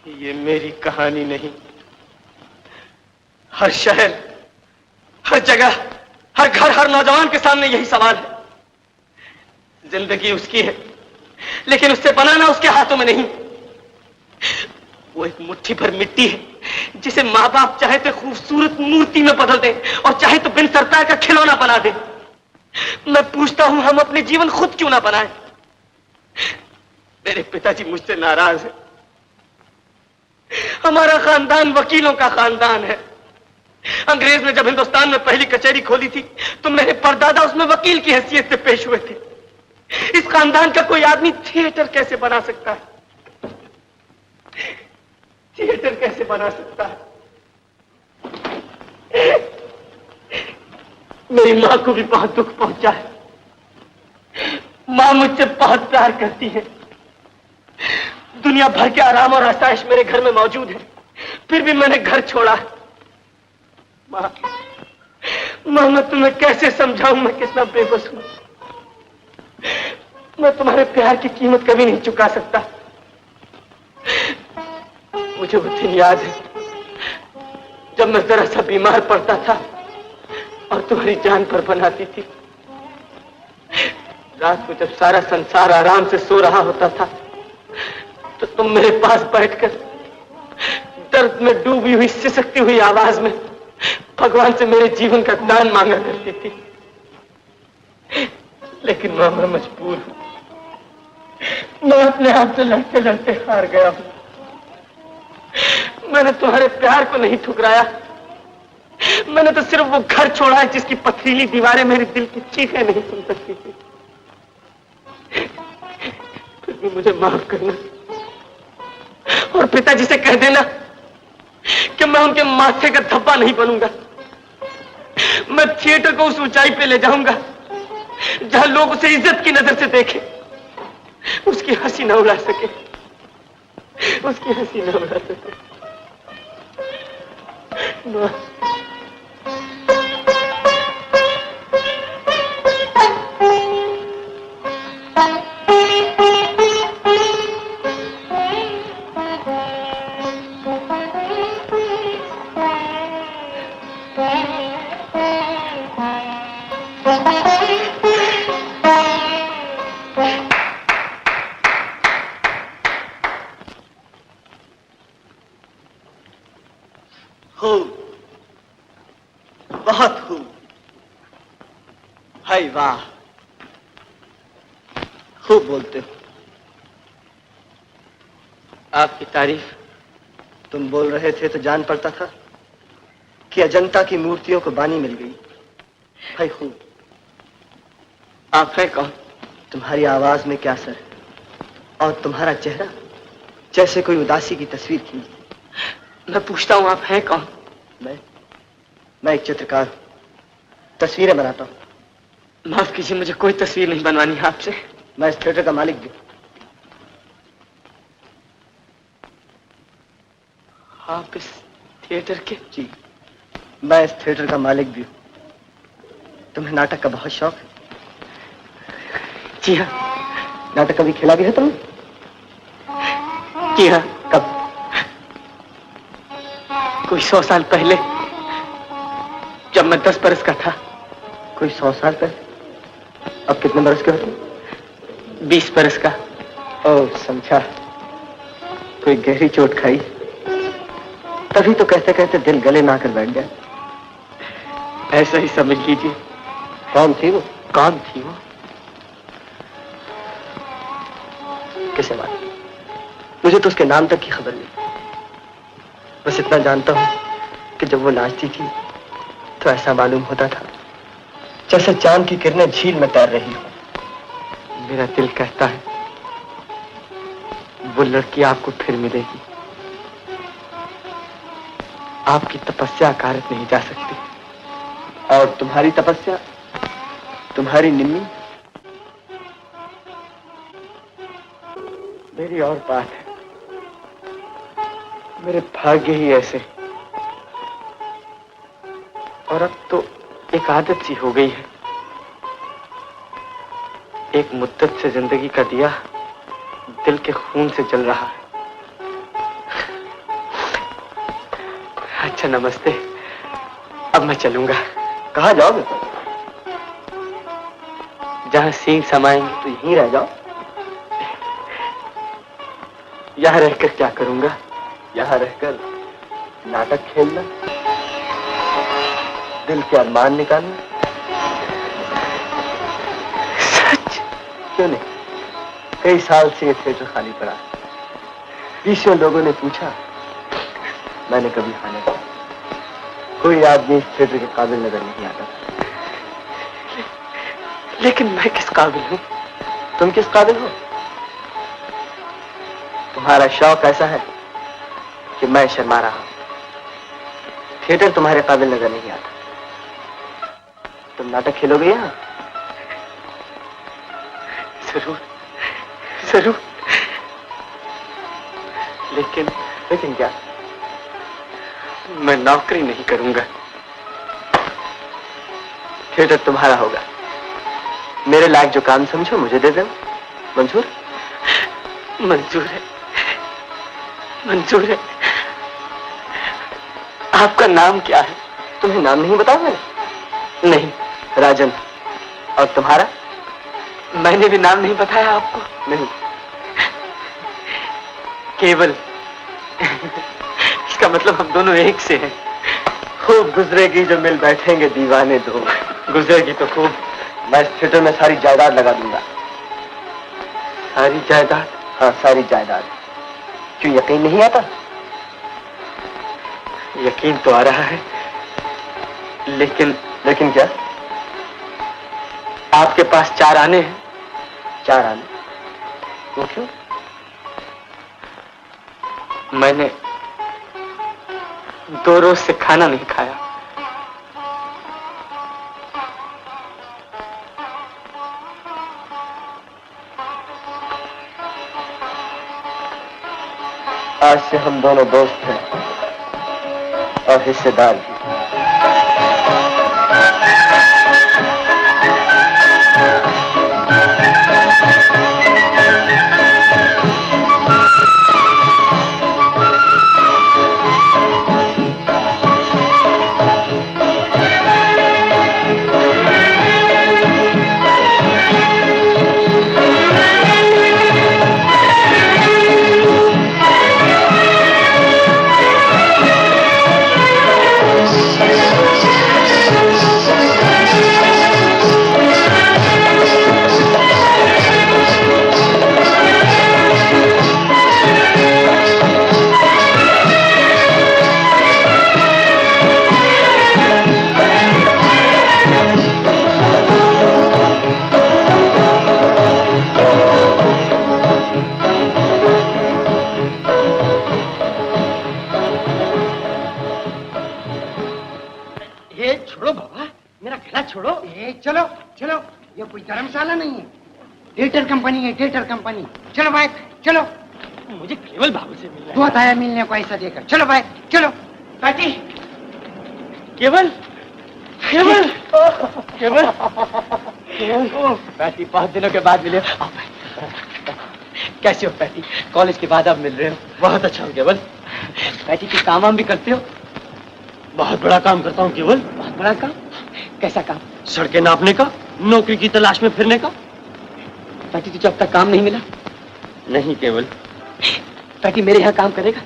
ये मेरी कहानी नहीं, हर शहर, हर जगह, हर घर, हर नौजवान के सामने यही सवाल है। जिंदगी उसकी है, लेकिन उससे बनाना उसके हाथों में नहीं। वो एक मुट्ठी भर मिट्टी है जिसे माँ बाप चाहे तो खूबसूरत मूर्ति में बदल दे और चाहे तो बिन सरतार का खिलौना बना दे। मैं पूछता हूं, हम अपने जीवन खुद क्यों ना बनाएं? मेरे पिताजी मुझसे नाराज है। हमारा खानदान वकीलों का खानदान है। अंग्रेज ने जब हिंदुस्तान में पहली कचहरी खोली थी तो मेरे परदादा उसमें वकील की हैसियत से पेश हुए थे। इस खानदान का कोई आदमी थिएटर कैसे बना सकता है? थिएटर कैसे बना सकता है? मेरी मां को भी बहुत दुख पहुंचा है। मां मुझसे बहुत प्यार करती है। दुनिया भर के आराम और आसाइश मेरे घर में मौजूद है, फिर भी मैंने घर छोड़ा। मां, मैं तुम्हें कैसे समझाऊं मैं कितना बेबस हूं। मैं तुम्हारे प्यार की कीमत कभी नहीं चुका सकता। मुझे वो दिन याद है जब मैं जरा सा बीमार पड़ता था और तुम्हारी जान पर बनाती थी। रात को जब सारा संसार आराम से सो रहा होता था तो तुम मेरे पास बैठकर दर्द में डूबी हुई सिसकती हुई आवाज में भगवान से मेरे जीवन का दान मांगा करती थी। लेकिन मैं मजबूर हूं, मैं अपने आप से लड़ते लड़ते हार गया हूं। मैंने तुम्हारे प्यार को नहीं ठुकराया, मैंने तो सिर्फ वो घर छोड़ा है जिसकी पथरीली दीवारें मेरे दिल की चीखें नहीं सुन सकती थी। फिर भी मुझे माफ करना और पिताजी से कह देना कि मैं उनके माथे का धब्बा नहीं बनूंगा। मैं थिएटर को उस ऊंचाई पे ले जाऊंगा जहां लोग उसे इज्जत की नजर से देखें, उसकी हंसी न उड़ा सके, उसकी हंसी न उड़ा सके। बहुत खूब, हाय वाह, खूब बोलते हो। आपकी तारीफ तुम बोल रहे थे तो जान पड़ता था कि अजंता की मूर्तियों को बानी मिल गई। हाय खूब। आप हैं कौन? तुम्हारी आवाज में क्या असर है और तुम्हारा चेहरा जैसे कोई उदासी की तस्वीर खींचे। मैं पूछता हूं आप हैं कौन? मैं एक चित्रकार हूं, तस्वीरें बनाता हूं। माफ कीजिए, मुझे कोई तस्वीर नहीं बनवानी है आपसे। मैं इस थिएटर का मालिक भी। आप इस थिएटर के? जी, मैं इस थिएटर का मालिक भी हूं। तुम्हें नाटक का बहुत शौक है? जी हाँ। नाटक कभी खेला भी है तुमने? जी हाँ। कब? कोई 100 साल पहले, जब मैं 10 बरस का था। कोई 100 साल पहले? अब कितने बरस के हो तुम? 20 बरस का। ओह, समझा। कोई गहरी चोट खाई, तभी तो कहते कहते दिल गले में आकर बैठ गया। ऐसा ही समझ लीजिए। कौन थी वो? कौन थी वो? किसे मालूम? मुझे तो उसके नाम तक की खबर नहीं। बस इतना जानता हूं कि जब वो नाचती थी तो ऐसा मालूम होता था जैसे चांद की किरणें झील में तैर रही हो। मेरा दिल कहता है वो लड़की आपको फिर मिलेगी। आपकी तपस्या अकारत नहीं जा सकती। और तुम्हारी तपस्या, तुम्हारी निम्मी, मेरी और बात है। मेरे भाग्य ही ऐसे, और अब तो एक आदत सी हो गई है। एक मुद्दत से जिंदगी का दिया दिल के खून से जल रहा है। अच्छा, नमस्ते। अब मैं चलूंगा। कहाँ जाओगे? जहां सींग समाएंगे। तो यहीं रह जाओ। यहां रहकर क्या करूंगा? यहां रहकर नाटक खेलना, दिल के अरमान निकालना। सच? क्यों नहीं? कई साल से ये थिएटर खाली पड़ा। 20 लोगों ने पूछा, मैंने कभी हाँ नहीं कहा। कोई आदमी इस थिएटर के काबिल नजर नहीं आता। लेकिन मैं किस काबिल हूं? तुम किस काबिल हो? तुम्हारा शौक ऐसा है कि मैं शर्मा रहा हूं। थिएटर तुम्हारे काबिल नजर नहीं आता। तुम नाटक खेलोगे यहां? जरूर, जरूर। लेकिन क्या? मैं नौकरी नहीं करूंगा। थिएटर तुम्हारा होगा। मेरे लायक जो काम समझो मुझे दे देना। मंजूर? मंजूर है, मंजूर है। आपका नाम क्या है? तुम्हें नाम नहीं बताया मैंने? नहीं। राजन। और तुम्हारा? मैंने भी नाम नहीं बताया आपको। नहीं। केवल। इसका मतलब हम दोनों एक से हैं। खूब गुजरेगी जो मिल बैठेंगे दीवाने दो। गुजरेगी तो खूब। मैं इस थिएटर में सारी जायदाद लगा दूंगा। सारी जायदाद? हाँ, सारी जायदाद। क्यों यकीन नहीं आता? यकीन तो आ रहा है, लेकिन क्या? आपके पास 4 आने हैं। 4 आने? वो क्यों? मैंने 2 रोज से खाना नहीं खाया। आज से हम दोनों दोस्त हैं और हिस्सेदार भी। चलो चलो, ये कोई धर्मशाला नहीं है, थिएटर कंपनी है, थिएटर कंपनी। चलो भाई चलो। मुझे केवल बाबू से मिलना है। तू आता है मिलने को ऐसा देकर। चलो भाई चलो। बैठी। केवल केवल केवल बैठी, 5 दिनों के बाद मिले। कैसे हो बैठी? कॉलेज के बाद आप मिल रहे हो, बहुत अच्छा हो केवल। बैठी की काम वाम भी करते हो? बहुत बड़ा काम करता हूँ केवल। बहुत बड़ा काम? कैसा काम? सड़कें नापने का, नौकरी की तलाश में फिरने का। बैठी तुझे अब तक काम नहीं मिला? नहीं केवल। बैठी मेरे यहाँ काम करेगा?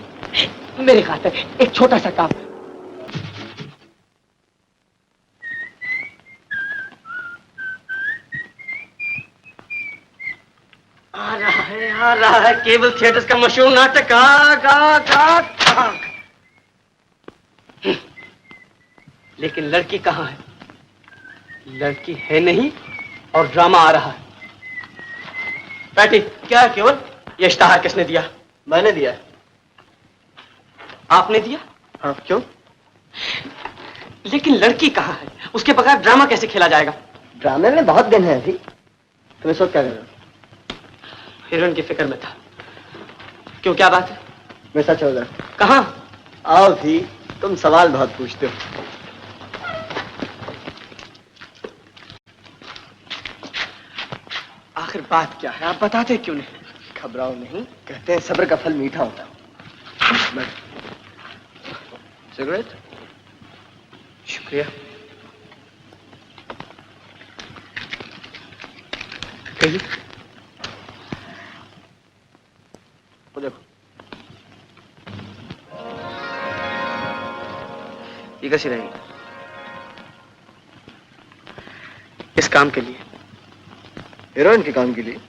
मेरे खातिर एक छोटा सा काम। आ रहा है केबल थिएटर्स का मशहूर नाटक। लेकिन लड़की कहाँ है? लड़की है नहीं और ड्रामा आ रहा है। बैठी। क्या है केवल? ये इश्तहार किसने दिया? मैंने दिया। आपने दिया? हाँ, क्यों? लेकिन लड़की कहाँ है? उसके बगैर ड्रामा कैसे खेला जाएगा? ड्रामे में बहुत दिन है अभी। तुम्हें सोच क्या कर रहे हो? हीरोइन की फिक्र में था। क्यों, क्या बात है? मैं सच होगा। कहाँ? आओ भी, तुम सवाल बहुत पूछते हो। आखिर बात क्या है, आप बताते क्यों नहीं? घबराओ नहीं, कहते हैं सब्र का फल मीठा होता है। सिगरेट? शुक्रिया। कहिए। वो देखो, ये कैसी रहेगी? इस काम के लिए। हीरोइन के काम के लिए?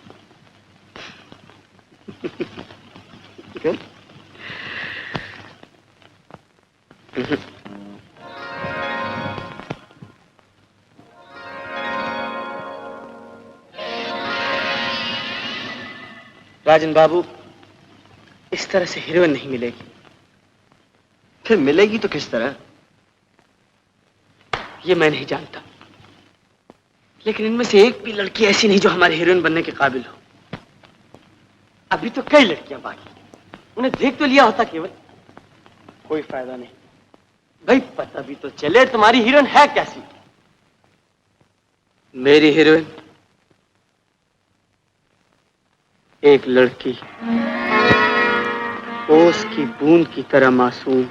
क्यों? राजन बाबू, इस तरह से हीरोइन नहीं मिलेगी। फिर मिलेगी तो किस तरह? ये मैं नहीं जानता, लेकिन इनमें से एक भी लड़की ऐसी नहीं जो हमारी हीरोइन बनने के काबिल हो। अभी तो कई लड़कियां बाकी, उन्हें देख तो लिया होता केवल। कोई फायदा नहीं। भाई पता भी तो चले तुम्हारी हीरोइन है कैसी? मेरी हीरोइन एक लड़की ओस की बूंद की तरह मासूम,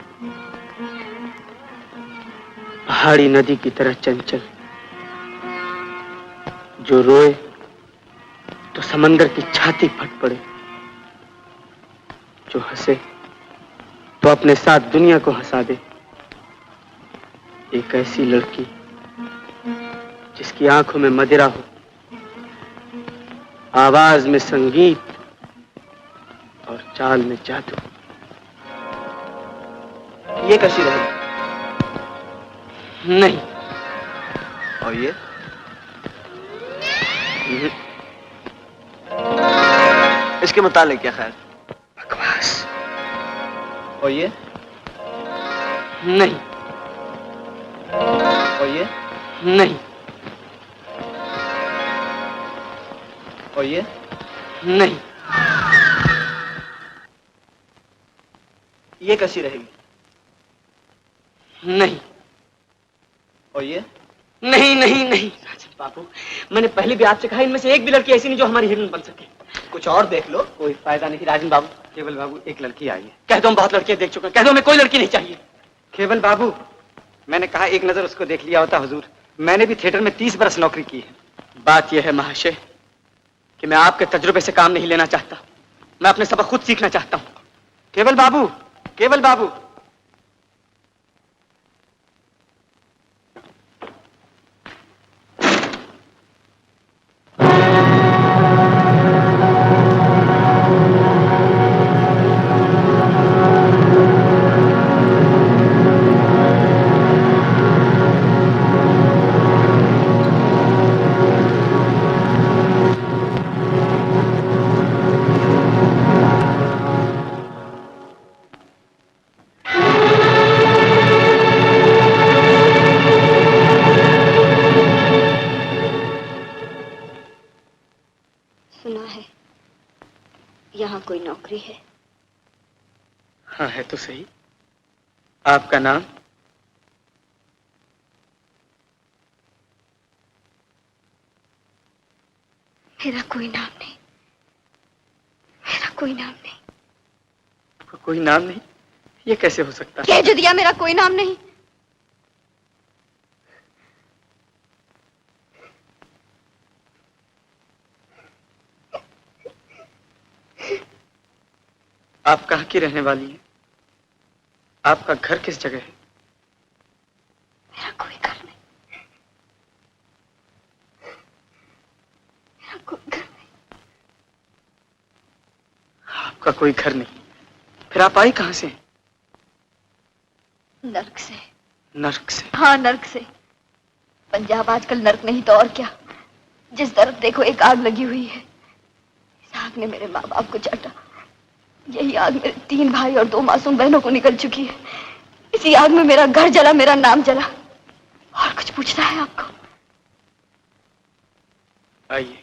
पहाड़ी नदी की तरह चंचल, जो रोए तो समंदर की छाती फट पड़े, जो हंसे तो अपने साथ दुनिया को हंसा दे। एक ऐसी लड़की जिसकी आंखों में मदिरा हो, आवाज में संगीत और चाल में जादू। ये कशी रही? नहीं। और ये? इसके मुतालिक क्या ख्याल? बकवास। और ये? नहीं। और ये? नहीं। और ये? नहीं। ये कैसी रहेगी? नहीं। और ये? नहीं नहीं नहीं राजन बाबू, मैंने पहले भी आपसे कहा इनमें से एक भी लड़की ऐसी नहीं जो हमारी हीरोइन बन सके। कुछ और देख लो। कोई फायदा नहीं राजन बाबू। केवल बाबू, एक लड़की आई है। कह दो हम बहुत लड़कियां देख चुके हैं, कह दो हमें कोई लड़की नहीं चाहिए। केवल बाबू, मैंने कहा एक नजर उसको देख लिया होता हुजूर। मैंने भी थिएटर में 30 बरस नौकरी की है। बात यह है महाशय कि मैं आपके तजुर्बे से काम नहीं लेना चाहता, मैं अपने सबक खुद सीखना चाहता हूँ। केवल बाबू, केवल बाबू। सुना है यहाँ कोई नौकरी है। हाँ है तो सही। आपका नाम? मेरा कोई नाम नहीं, मेरा कोई नाम नहीं। आपका कोई नाम नहीं? ये कैसे हो सकता है? कह जो दिया मेरा कोई नाम नहीं। आप कहाँ की रहने वाली हैं? आपका घर किस जगह है? मेरा कोई घर नहीं, मेरा कोई घर नहीं। आपका कोई घर नहीं, फिर आप आई कहाँ से हैं? नर्क से। नर्क से? हाँ नर्क से। पंजाब आजकल नर्क नहीं तो और क्या। जिस तरफ देखो एक आग लगी हुई है। इस आग ने मेरे माँ बाप को चाटा। यही आग मेरे 3 भाई और 2 मासूम बहनों को निकल चुकी है। इसी आग में मेरा घर जला, मेरा नाम जला। और कुछ पूछना है आपको? आइए।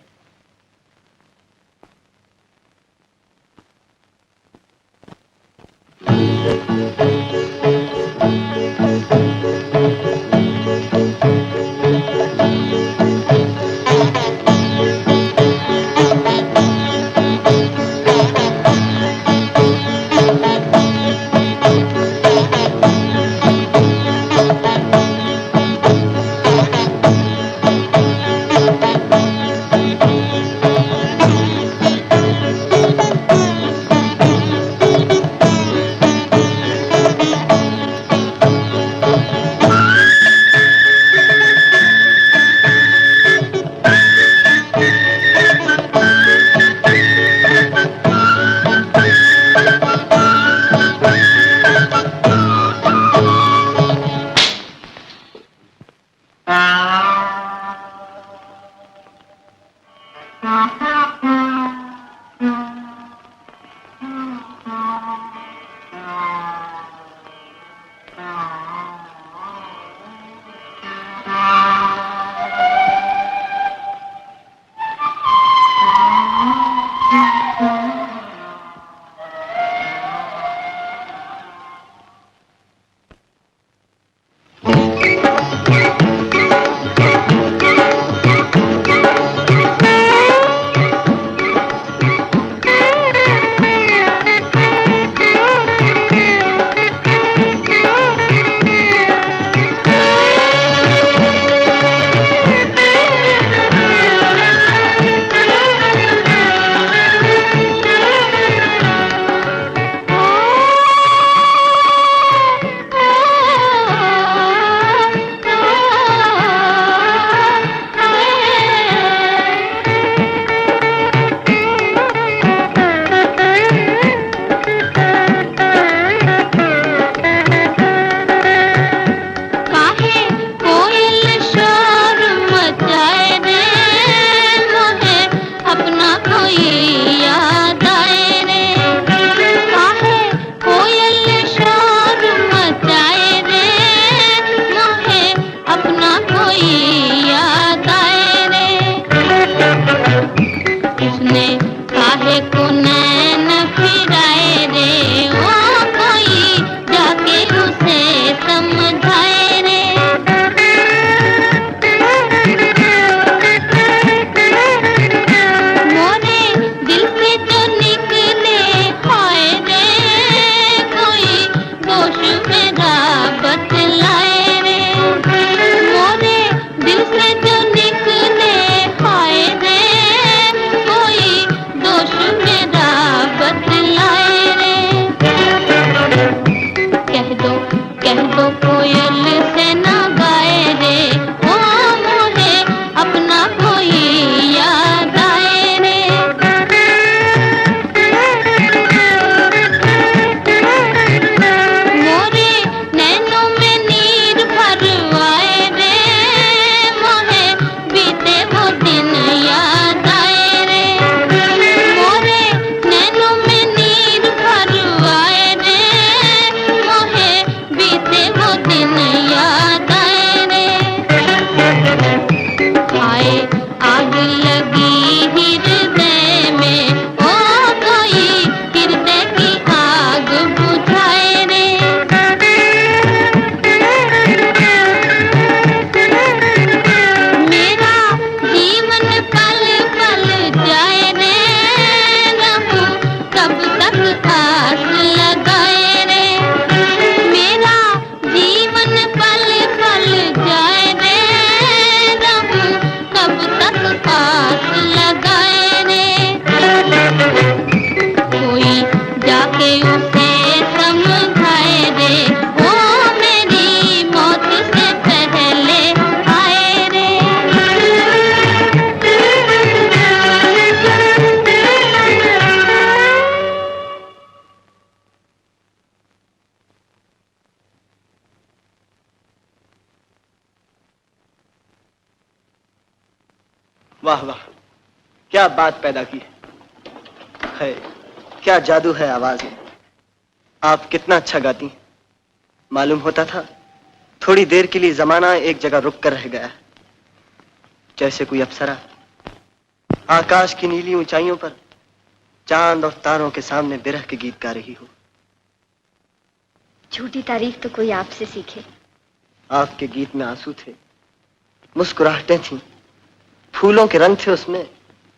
आस लगाए रे, मेरा जीवन पल पल जाए रे, रब कब तक आस लगाए रे। कोई जाके उसे समझाए रे, वो मेरी मौत से पहले आए रे। वाह वाह, क्या बात पैदा की है, क्या जादू है आवाज में। आप कितना अच्छा गाती हैं। मालूम होता था थोड़ी देर के लिए जमाना एक जगह रुक कर रह गया, जैसे कोई अप्सरा आकाश की नीली ऊंचाइयों पर चांद और तारों के सामने बिरह के गीत गा रही हो। झूठी तारीफ तो कोई आपसे सीखे। आपके गीत में आंसू थे, मुस्कुराहटें थीं, फूलों के रंग थे उसमें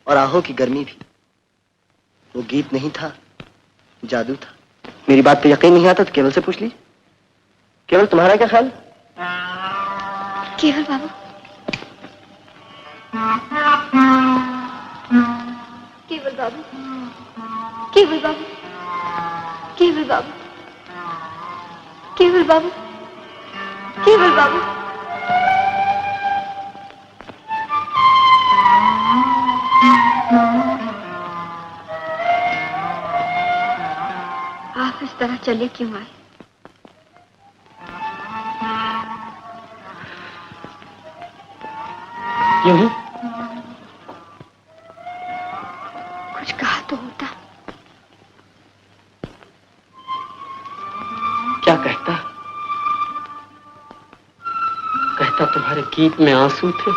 और आहों की गर्मी भी। वो गीत नहीं था, जादू था। मेरी बात पे यकीन नहीं आता तो केवल से पूछ लीजिए। केवल तुम्हारा क्या ख्याल? केवल बाबू, केवल बाबू, केवल बाबू, केवल बाबू, केवल बाबू, केवल बाबू। आप इस तरह चले क्यों आए? क्यों ही? कुछ कहा तो होता। क्या कहता? कहता तुम्हारे गीत में आंसू थे,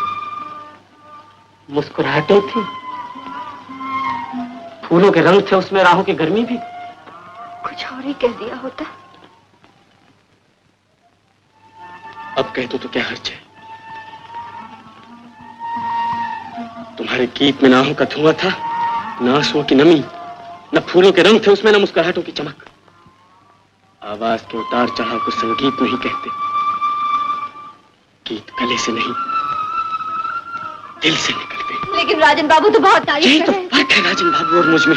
मुस्कुराहटें थी, फूलों के रंग थे उसमें, राहों की गर्मी भी। कुछ और ही कह दिया होता। अब कह दो तो क्या हर्ज है? तुम्हारे गीत में ना आहों का धुआं था, न आंसुओं की नमी, न फूलों के रंग थे उसमें, न मुस्कुराहटों की चमक। आवाज के उतार चढ़ाव को संगीत नहीं कहते। गीत गले से नहीं, दिल से निकलते। लेकिन राजन बाबू तो बहुत तारीफ यही कर तो रहे हैं। फर्क है राजन बाबू और मुझ में।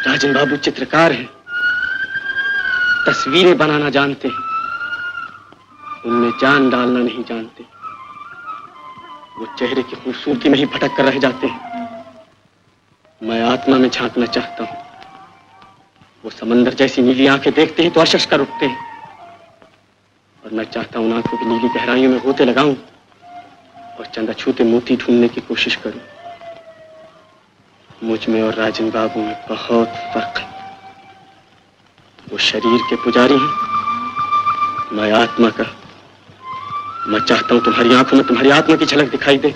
राजन बाबू चित्रकार हैं, तस्वीरें बनाना जानते हैं, उनमें जान डालना नहीं जानते। वो चेहरे की खूबसूरती में ही भटक कर रह जाते हैं। मैं आत्मा में झांकना चाहता हूं। वो समंदर जैसी नीली आंखें देखते हैं तो अशश कर उठते हैं, और मैं चाहता हूं उन आंखों की नीली गहराइयों में गोते लगाऊं और चंदा छूते मोती ढूंढने की कोशिश करूं। मुझ में और राजन बाबू में बहुत फर्क है। वो शरीर के पुजारी हैं, मैं आत्मा का। मैं चाहता हूं तुम्हारी आंखों में तुम्हारी आत्मा की झलक दिखाई दे,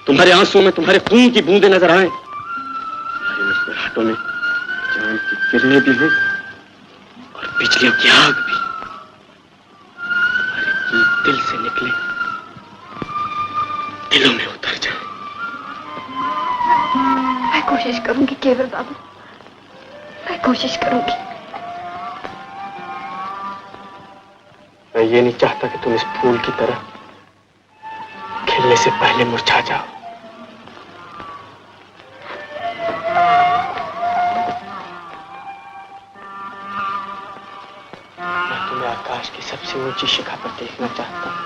तुम्हारे आंसुओं में तुम्हारे खून की बूंदें नजर आए, तुम्हारी मुस्कुराहटों में जान की किरणें भी हो और बिजलियों की आग भी। तुम्हारे गीत दिल से निकले, दिलों में उतर जाए। मैं कोशिश करूंगी केवल बाबू, मैं कोशिश करूंगी। मैं ये नहीं चाहता कि तुम इस फूल की तरह खिलने से पहले मुरझा जाओ। मैं तुम्हें आकाश की सबसे ऊंची शिखा पर देखना चाहता हूं।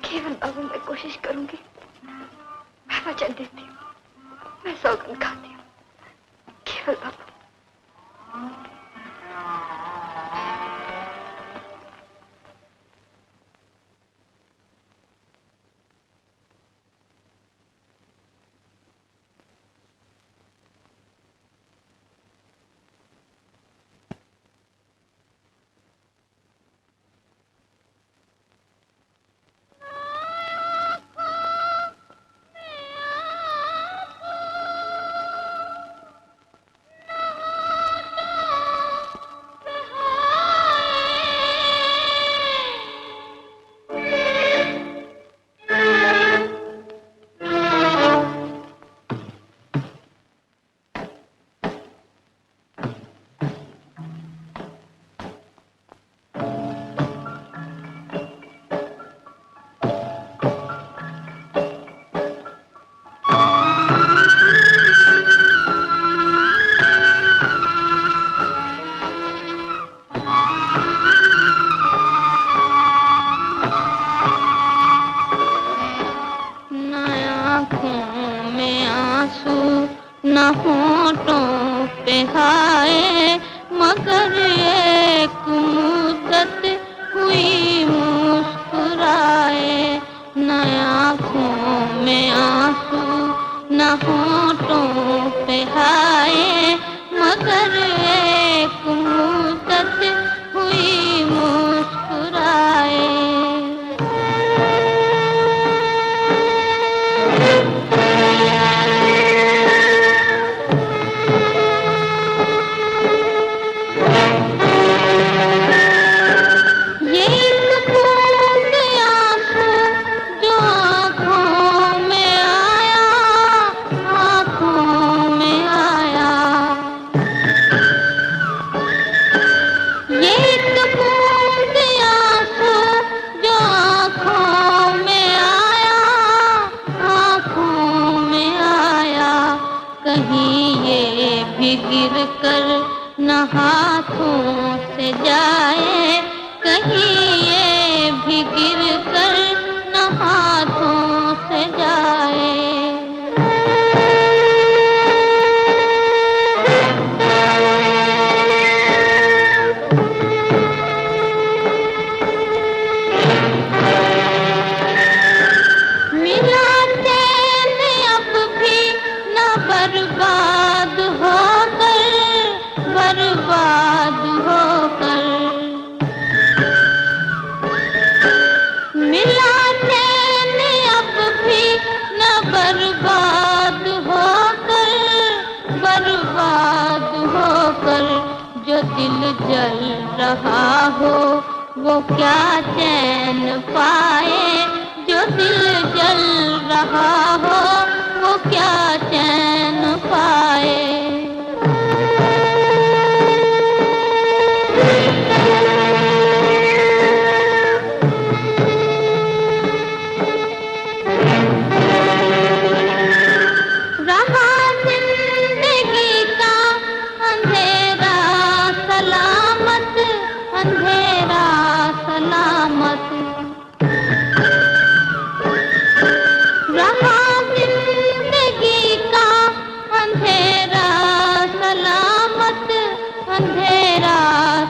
केवल बाबू, मैं कोशिश करूंगी। मैं वचन देती हूँ, मैं सौगंध खाती हूँ। केवल बाबू। आंसू न होठों पे आए, मगर एक मुद्दत हुई मुस्कुराए। न आँखों में आंसू न होठों पे आए, मगर एक मुद्दत हुई मुस्कुराए। ये एक बूंद आंसू जो आँखों में आया, आँखों में आया। ये एक बूंद आंसू जो आँखों में आया, आँखों में आया। कहीं ये भी गिर कर न हाथों से जाए, कहीं ये भी गिर कर न हाथों से जाए। मिला चैन अब भी न बर्बाद होकर, बर्बाद होकर। मिला चैन अब भी न बर्बाद होकर, बर्बाद होकर। जो दिल जल रहा हो वो क्या चैन पाए, जो दिल जल रहा हो वो क्या चैन पाए। रहा जिंदगी का अंधेरा सलामत, अंधेरा सलामत। रहा जिंदगी का अंधेरा सलामत, अंधेरा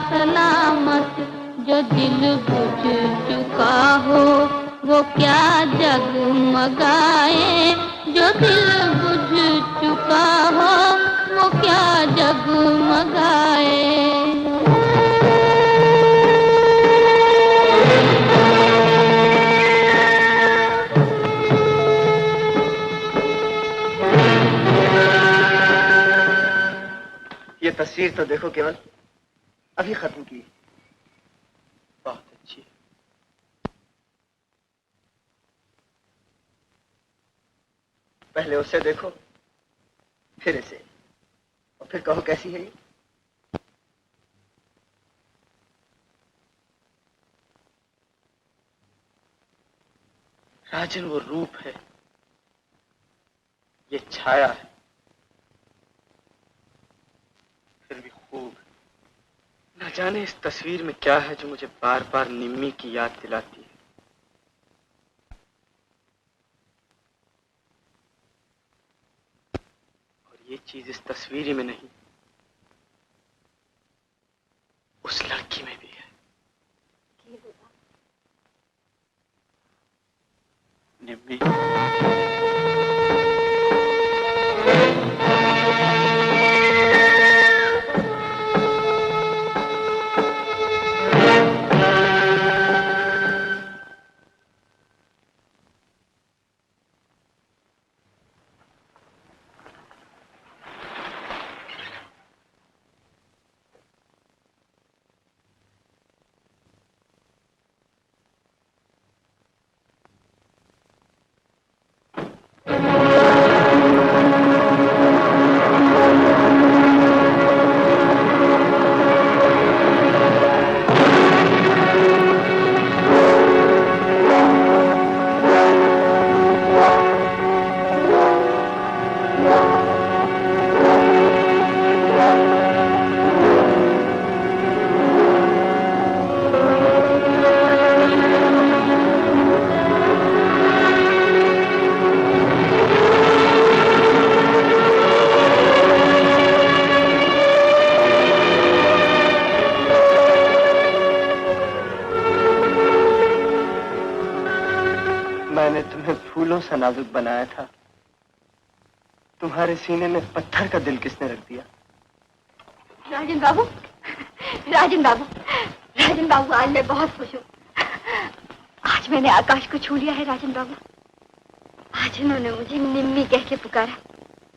सलामत। जो दिल बुझ चुका हो वो क्या जगमगाए, जो दिल बुझ चुका हो वो क्या जगमगाए। ये तस्वीर तो देखो केवल, अभी खत्म की। बहुत अच्छी। पहले उसे देखो, फिर इसे, और फिर कहो कैसी है ये। राजन वो रूप है, ये छाया है, फिर भी खूब। न जाने इस तस्वीर में क्या है जो मुझे बार बार निम्मी की याद दिलाती है। और ये चीज इस तस्वीर में नहीं, उस लड़की में भी है। निम्मी, फूलों सा नाजुक बनाया था, तुम्हारे सीने में पत्थर का दिल किसने रख दिया? राजन बाबू, राजन बाबू, राजन बाबू, आज मैं बहुत खुश हूँ। आज मैंने आकाश को छू लिया है राजन बाबू। आज उन्होंने मुझे निम्मी कह के पुकारा।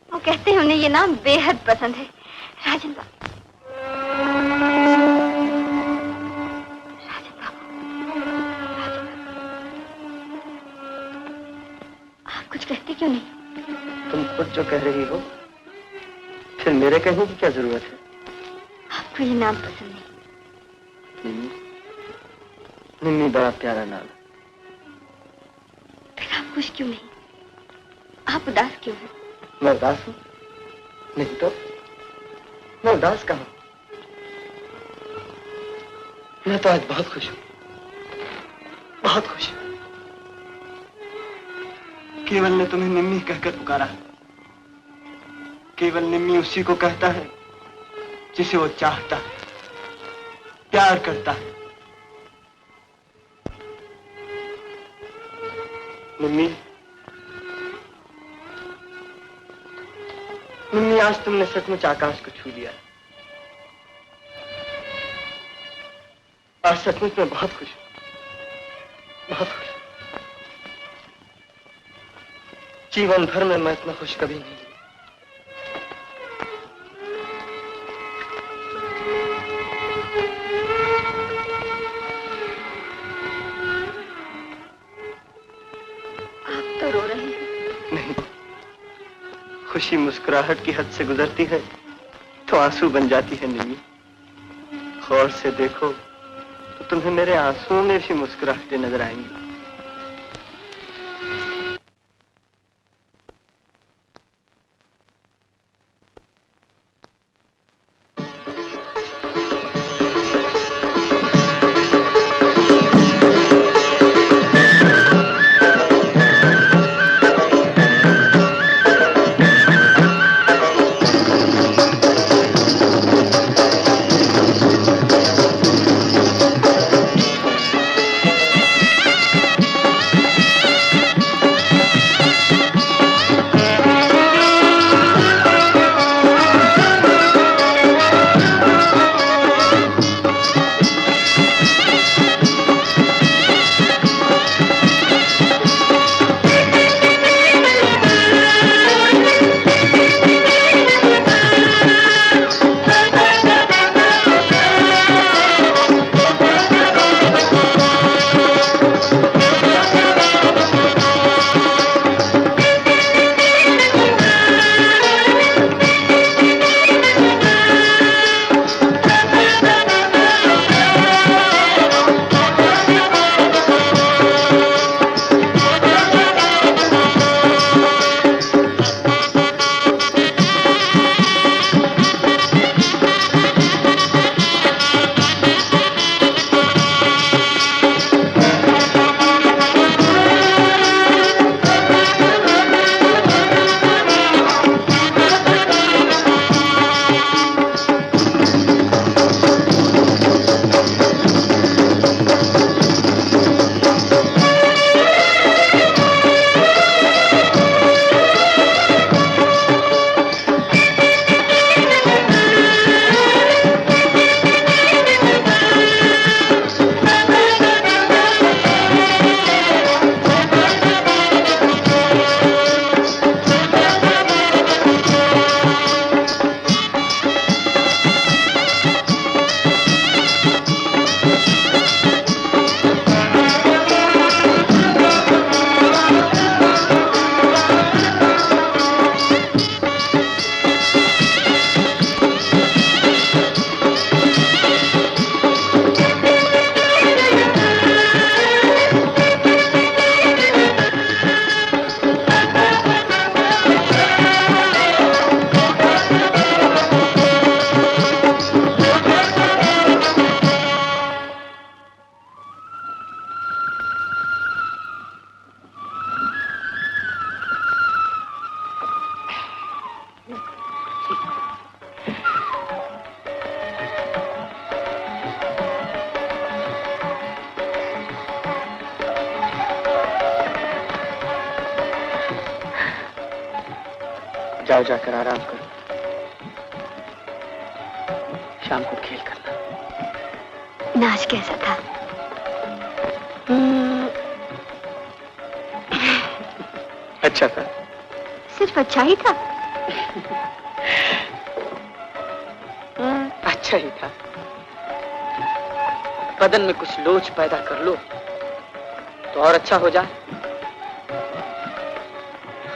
वो कहते हैं उन्हें ये नाम बेहद पसंद है। राजन बाबू, राजन बाबू, राजन बाबू, आप कुछ कहते क्यों नहीं? तुम खुद जो कह रही हो, फिर मेरे कहने की क्या जरूरत है? आपको ये नाम पसंद नहीं? निम्मी, निम्मी बड़ा प्यारा नाम है। फिर आप खुश क्यों नहीं? आप उदास क्यों हैं? मैं उदास हूँ? नहीं तो मैं उदास कहाँ? मैं तो आज बहुत खुश हूँ, बहुत खुश हूँ। केवल ने तुम्हें निम्मी कहकर पुकारा। केवल निम्मी उसी को कहता है जिसे वो चाहता है, प्यार करता है। निम्मी, निम्मी, आज तुमने सचमुच आकाश को छू लिया। आज सचमुच मैं बहुत खुश हूं, बहुत खुश। जीवन भर में मैं इतना खुश कभी नहीं हुआ। आप तो रो रहे हैं। नहीं, खुशी मुस्कुराहट की हद से गुजरती है तो आंसू बन जाती है। निम्मी, गौर से देखो तो तुम्हें मेरे आंसुओं में भी मुस्कुराहटें नजर आएंगी। जाओ जाकर आराम करो, शाम को खेल करना। नाच कैसा था? अच्छा था। सिर्फ अच्छा ही था? अच्छा ही था। बदन में कुछ लोच पैदा कर लो तो और अच्छा हो जाए।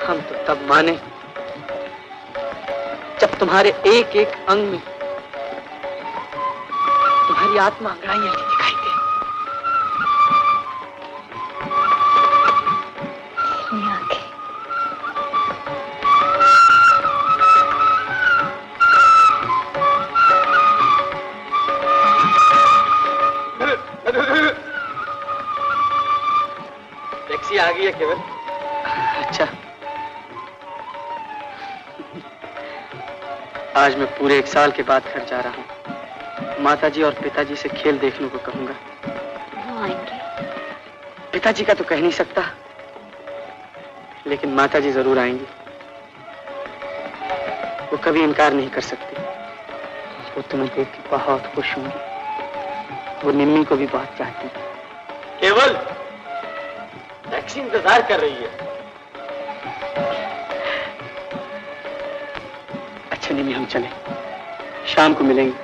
हम तो तब माने जब तुम्हारे एक एक अंग में तुम्हारी आत्मा अंगड़ाइयां दिखाई दे। टैक्सी आ गई है केवल। अच्छा, आज मैं पूरे 1 साल के बाद घर जा रहा हूँ। माताजी और पिताजी से खेल देखने को कहूंगा। वो आएंगे? पिताजी का तो कह नहीं सकता, लेकिन माताजी जरूर आएंगी। वो कभी इनकार नहीं कर सकती। वो तुम्हें देख के बहुत खुश होंगी। वो निम्मी को भी बहुत चाहती है। केवल टैक्सी इंतजार कर रही है। अच्छा निम्मी, हम चले, शाम को मिलेंगे।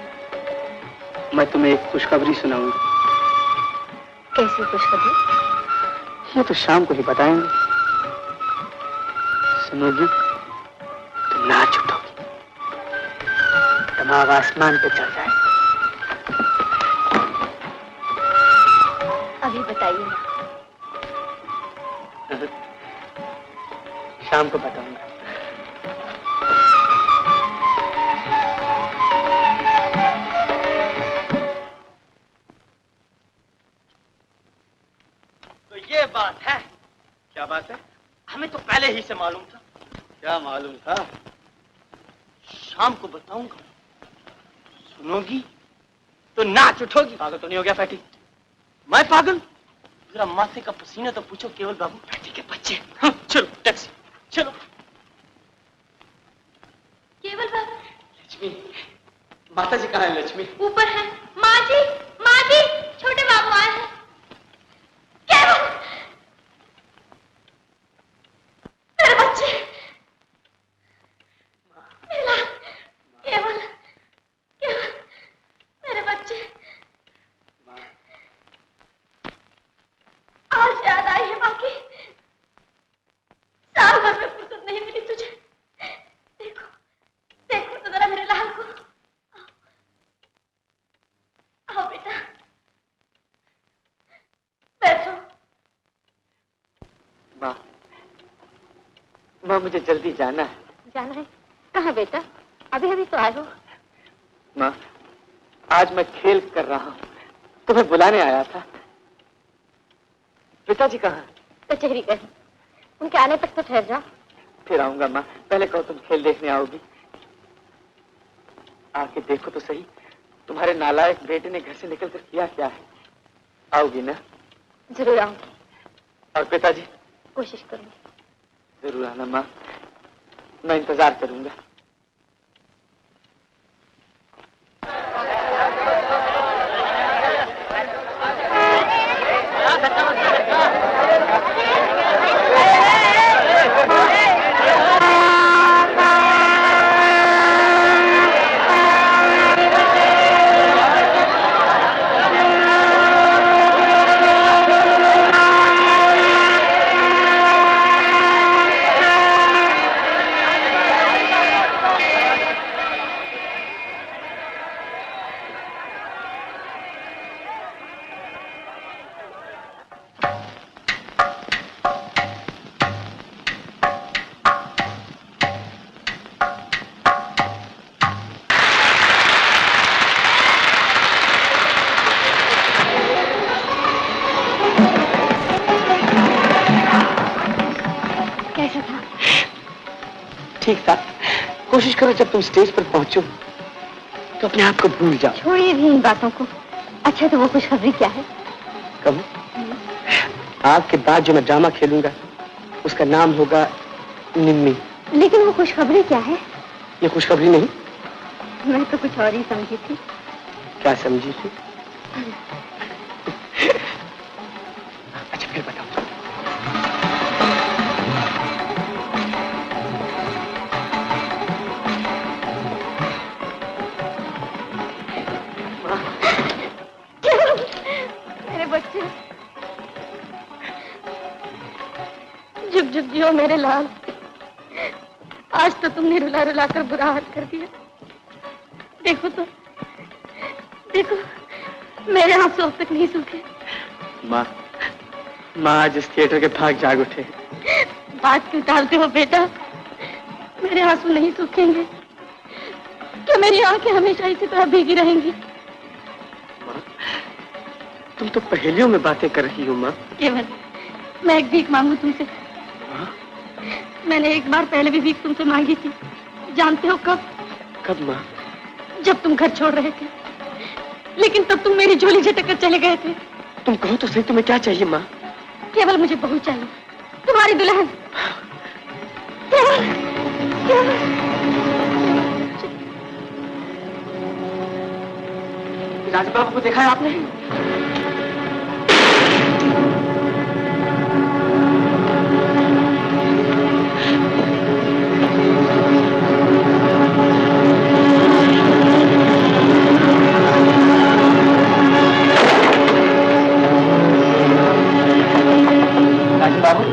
मैं तुम्हें एक खुशखबरी सुनाऊंगा। कैसी खुशखबरी? ये तो शाम को ही बताएंगे। सुनोगी? तुम नाच उठोगी, दिमाग आसमान पे चढ़ जाए। अभी बताइए ना। शाम को बताऊंगा। तो ये बात है। क्या बात है? हमें तो पहले ही से मालूम था। क्या मालूम था? शाम को बताऊंगा। सुनोगी तो नाच उठोगी। पागल तो नहीं हो गया फैटी? मैं पागल? जरा माथे का पसीना तो पूछो केवल बाबू। फैटी के बच्चे। हाँ, चलो टैक्सी, चलो। केवल बाबू। लक्ष्मी, माता जी कहाँ है? लक्ष्मी ऊपर है। माँ जी, माँ जी, छोटे बाबू आए हैं। केवल, मेरे बच्चे, केवल, केवल, मेरे बच्चे। आज याद आई है माँ की। साल भर में फुर्सत नहीं मिली तुझे। देखो, देखो तो जरा मेरे लाल को। आओ बेटा, बैठो। माँ, माँ मुझे जल्दी जाना है। जाना है? कहाँ बेटा? अभी अभी तो आए हो। माँ, आज मैं खेल कर रहा हूँ, तुम्हें बुलाने आया था। पिताजी कहाँ? कचहरी गए। उनके आने तक तो ठहर जाओ। फिर आऊंगा माँ। पहले कहो तुम खेल देखने आओगी। आके देखो तो सही, तुम्हारे नालायक बेटे ने घर से निकलकर किया क्या है। आओगी ना? जरूर आऊंगी। और पिताजी? कोशिश करूंगी। जरूर आना माँ, मैं इंतजार करूंगा। ठीक था। कोशिश करो जब तुम स्टेज पर पहुंचो तो अपने आप को भूल जाओ। छोड़िए भी इन बातों को। अच्छा तो वो खुशखबरी क्या है? कब? आपके बाद जो मैं ड्रामा खेलूंगा उसका नाम होगा निम्मी। लेकिन वो खुशखबरी क्या है? ये खुशखबरी नहीं। मैं तो कुछ और ही समझी थी। क्या समझी थी? अच्छा फिर बताओ। मेरे बच्चे, झुक झुक जियो मेरे लाल। आज तो तुमने रुला रुला कर बुरा हाल कर दिया। देखो तो, देखो मेरे आंसू अब तक नहीं सूखे। माँ, माँ आज इस थिएटर के भाग जाग उठे। बात क्यों टालते हो बेटा? मेरे आंसू नहीं सूखेंगे। क्या मेरी आंखें हमेशा इसी तरह भीगी रहेंगी? तुम तो पहेलियों में बातें कर रही हो माँ। केवल मैं एक भीख मांगू तुमसे। मैंने एक बार पहले भी भीख तुमसे मांगी थी। जानते हो कब? कब माँ? जब तुम घर छोड़ रहे थे। लेकिन तब तुम मेरी झोली झटक कर चले गए थे। तुम कहो तो सही, तुम्हें क्या चाहिए माँ? केवल मुझे बहू चाहिए, तुम्हारी दुल्हन। केवल, केवल। राज बाबू को देखा है आपने? राजन बाबू,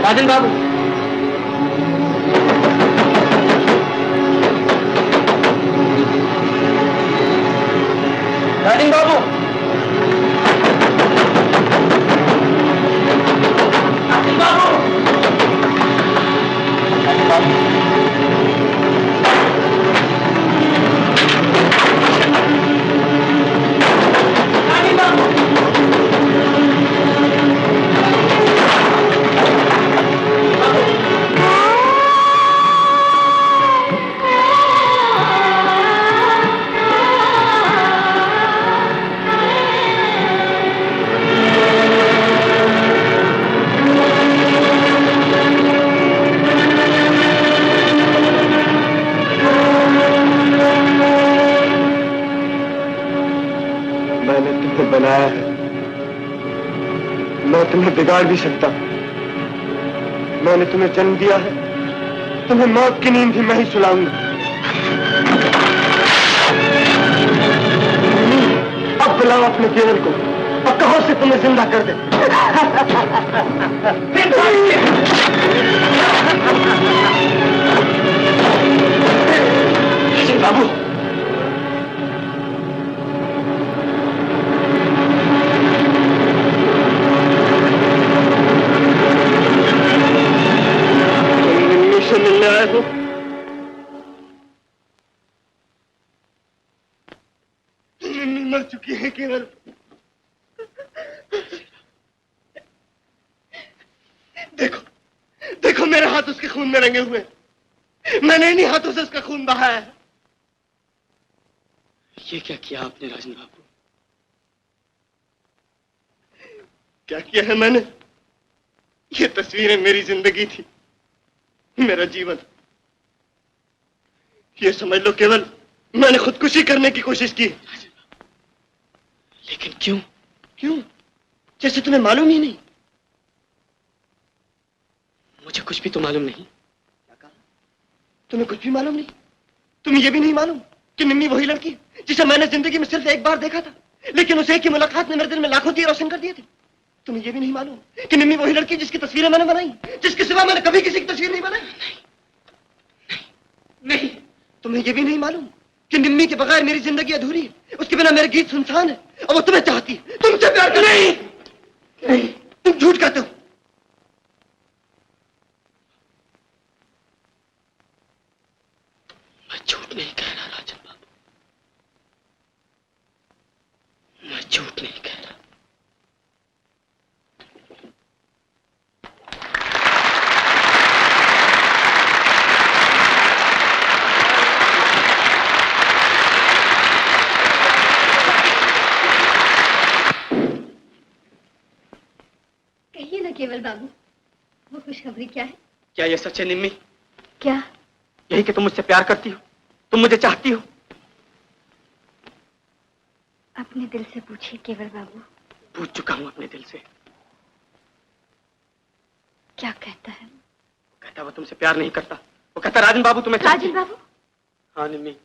राजन बाबू, राजन बाबू, राजन बाबू, राजन बाबू। मैंने तुम्हें बनाया है, मैं तुम्हें बिगाड़ भी सकता हूं। मैंने तुम्हें जन्म दिया है, तुम्हें मौत की नींद भी मैं ही सुलाऊंगा। अब बुलाओ अपने केवल को और कहो से तुम्हें जिंदा कर दे। बाबू, से मिलने आए हो? मर चुकी है केवल। देखो, देखो मेरे हाथ उसके खून में रंगे हुए। मैंने इन्हीं हाथों से उसका खून बहाया है। ये क्या किया आपने राजन बाबू? क्या किया है मैंने? ये तस्वीरें मेरी जिंदगी थी, मेरा जीवन। ये समझ लो केवल मैंने खुदकुशी करने की कोशिश की। लेकिन क्यों? क्यों? जैसे तुम्हें मालूम ही नहीं। मुझे कुछ भी तो मालूम नहीं। तुम्हें कुछ भी मालूम नहीं? तुम्हें यह भी नहीं मालूम कि निम्मी वही लड़की जिसे मैंने जिंदगी में सिर्फ एक बार देखा था, लेकिन उसे एक ही मुलाकात ने मेरे दिल में लाखों दिए रोशन कर दिए थे। तुम्हें यह भी नहीं मालूम कि निम्मी वही लड़की जिसकी तस्वीरें मैंने बनाई, जिसके सिवा मैंने कभी किसी की तस्वीर नहीं बनाई। नहीं। तुम्हें यह भी नहीं मालूम कि निम्मी के बगैर मेरी जिंदगी अधूरी है, उसके बिना मेरे गीत सुनसान है, और वो तुम्हें चाहती है, तुमसे प्यार करती है। नहीं, तुम झूठ कहते हो। मैं झूठ नहीं कह रहा राजन बाबू, मैं झूठ नहीं कह रहा। कहिए ना केवल बाबू, वो खुशखबरी क्या है? क्या ये सच है निम्मी? क्या? यही कि तुम मुझसे प्यार करती हो, तुम मुझे चाहती हो? अपने दिल से पूछिए केवल बाबू। पूछ चुका हूं अपने दिल से। क्या कहता है? कहता वो तुमसे प्यार नहीं करता। वो कहता राजन बाबू तुम्हें चाहती है। राजन बाबू? हाँ निम्मी,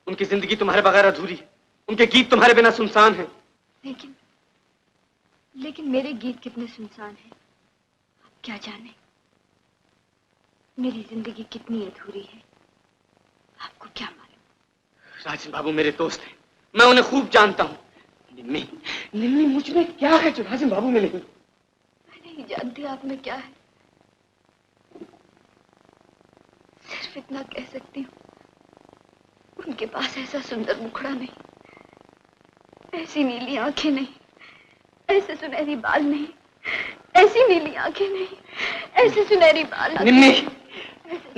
उनकी जिंदगी तुम्हारे बगैर अधूरी है, उनके गीत तुम्हारे बिना सुनसान हैं। लेकिन मेरे गीत कितने सुनसान हैं, क्या जाने मेरी जिंदगी कितनी अधूरी है, आपको क्या मालूम? राजन बाबू मेरे दोस्त हैं, मैं उन्हें खूब जानता हूँ। निम्मी, निम्मी मुझ में क्या है जो राजन बाबू में नहीं? मैं नहीं जानती आप में क्या है, सिर्फ इतना कह सकती हूँ, उनके पास ऐसा सुंदर मुखड़ा नहीं, ऐसी नीली आंखें नहीं, ऐसे सुनहरी बाल नहीं, ऐसी नीली आंखें नहीं, ऐसे सुनहरी बाल। निम्मी,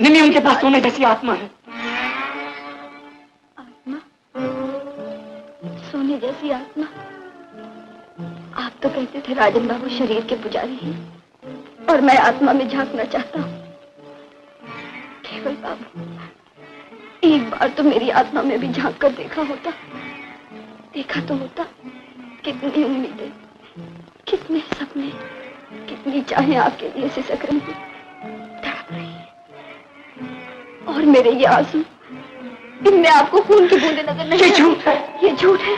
निम्मी उनके पास सोने जैसी आत्मा है। आत्मा? सोने जैसी आत्मा? आप तो कहते थे राजन बाबू शरीर के पुजारी हैं और मैं आत्मा में झांकना चाहता हूँ। केवल बाबू, एक बार तो मेरी आत्मा में भी झांक कर देखा होता, देखा तो होता। कितनी उम्मीदें, कितने सपने, कितनी चाहें आपके लिए सिसक रही हैं, तड़प रही हैं। और मेरे ये आंसू, इनमें आपको खून की बूंदें नजर नहीं? ये झूठ है, ये झूठ है।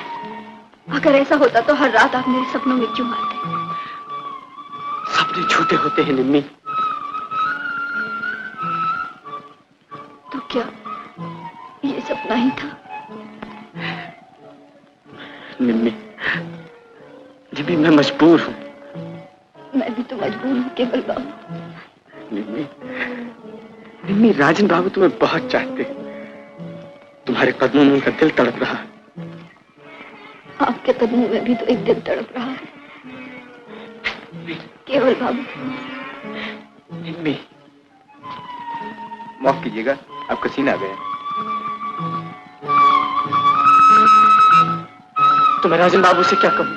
अगर ऐसा होता तो हर रात आप मेरे सपनों में क्यों आते? सपने झूठे होते हैं निम्मी। तो क्या ये सपना ही था? निम्मी, निम्मी मैं मजबूर हूँ। मैं भी तो मजबूर हूँ केवल बाबू। निम्मी, निम्मी राजन बाबू तुम्हें बहुत चाहते हैं। तुम्हारे कदमों में उनका दिल तड़प रहा है। आपके कदमों में भी तो एक दिल तड़प रहा है केवल बाबू। निम्मी, माफ कीजिएगा, आपका सीन आ गया। तो मैं राजन बाबू से क्या कहूँ?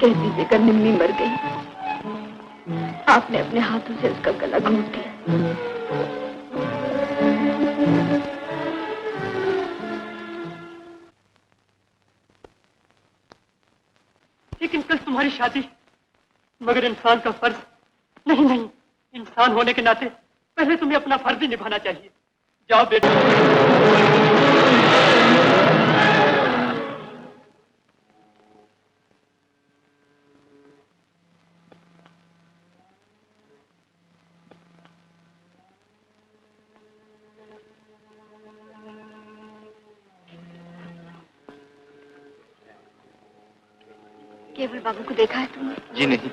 कह दीजिएगा निम्मी मर गई, आपने अपने हाथों से उसका गला घोंट दिया। लेकिन कल तुम्हारी शादी, मगर इंसान का फर्ज नहीं, नहीं, इंसान होने के नाते पहले तुम्हें अपना फर्ज ही निभाना चाहिए। जाओ बेटा। केवल बाबू को देखा है तुमने? जी नहीं,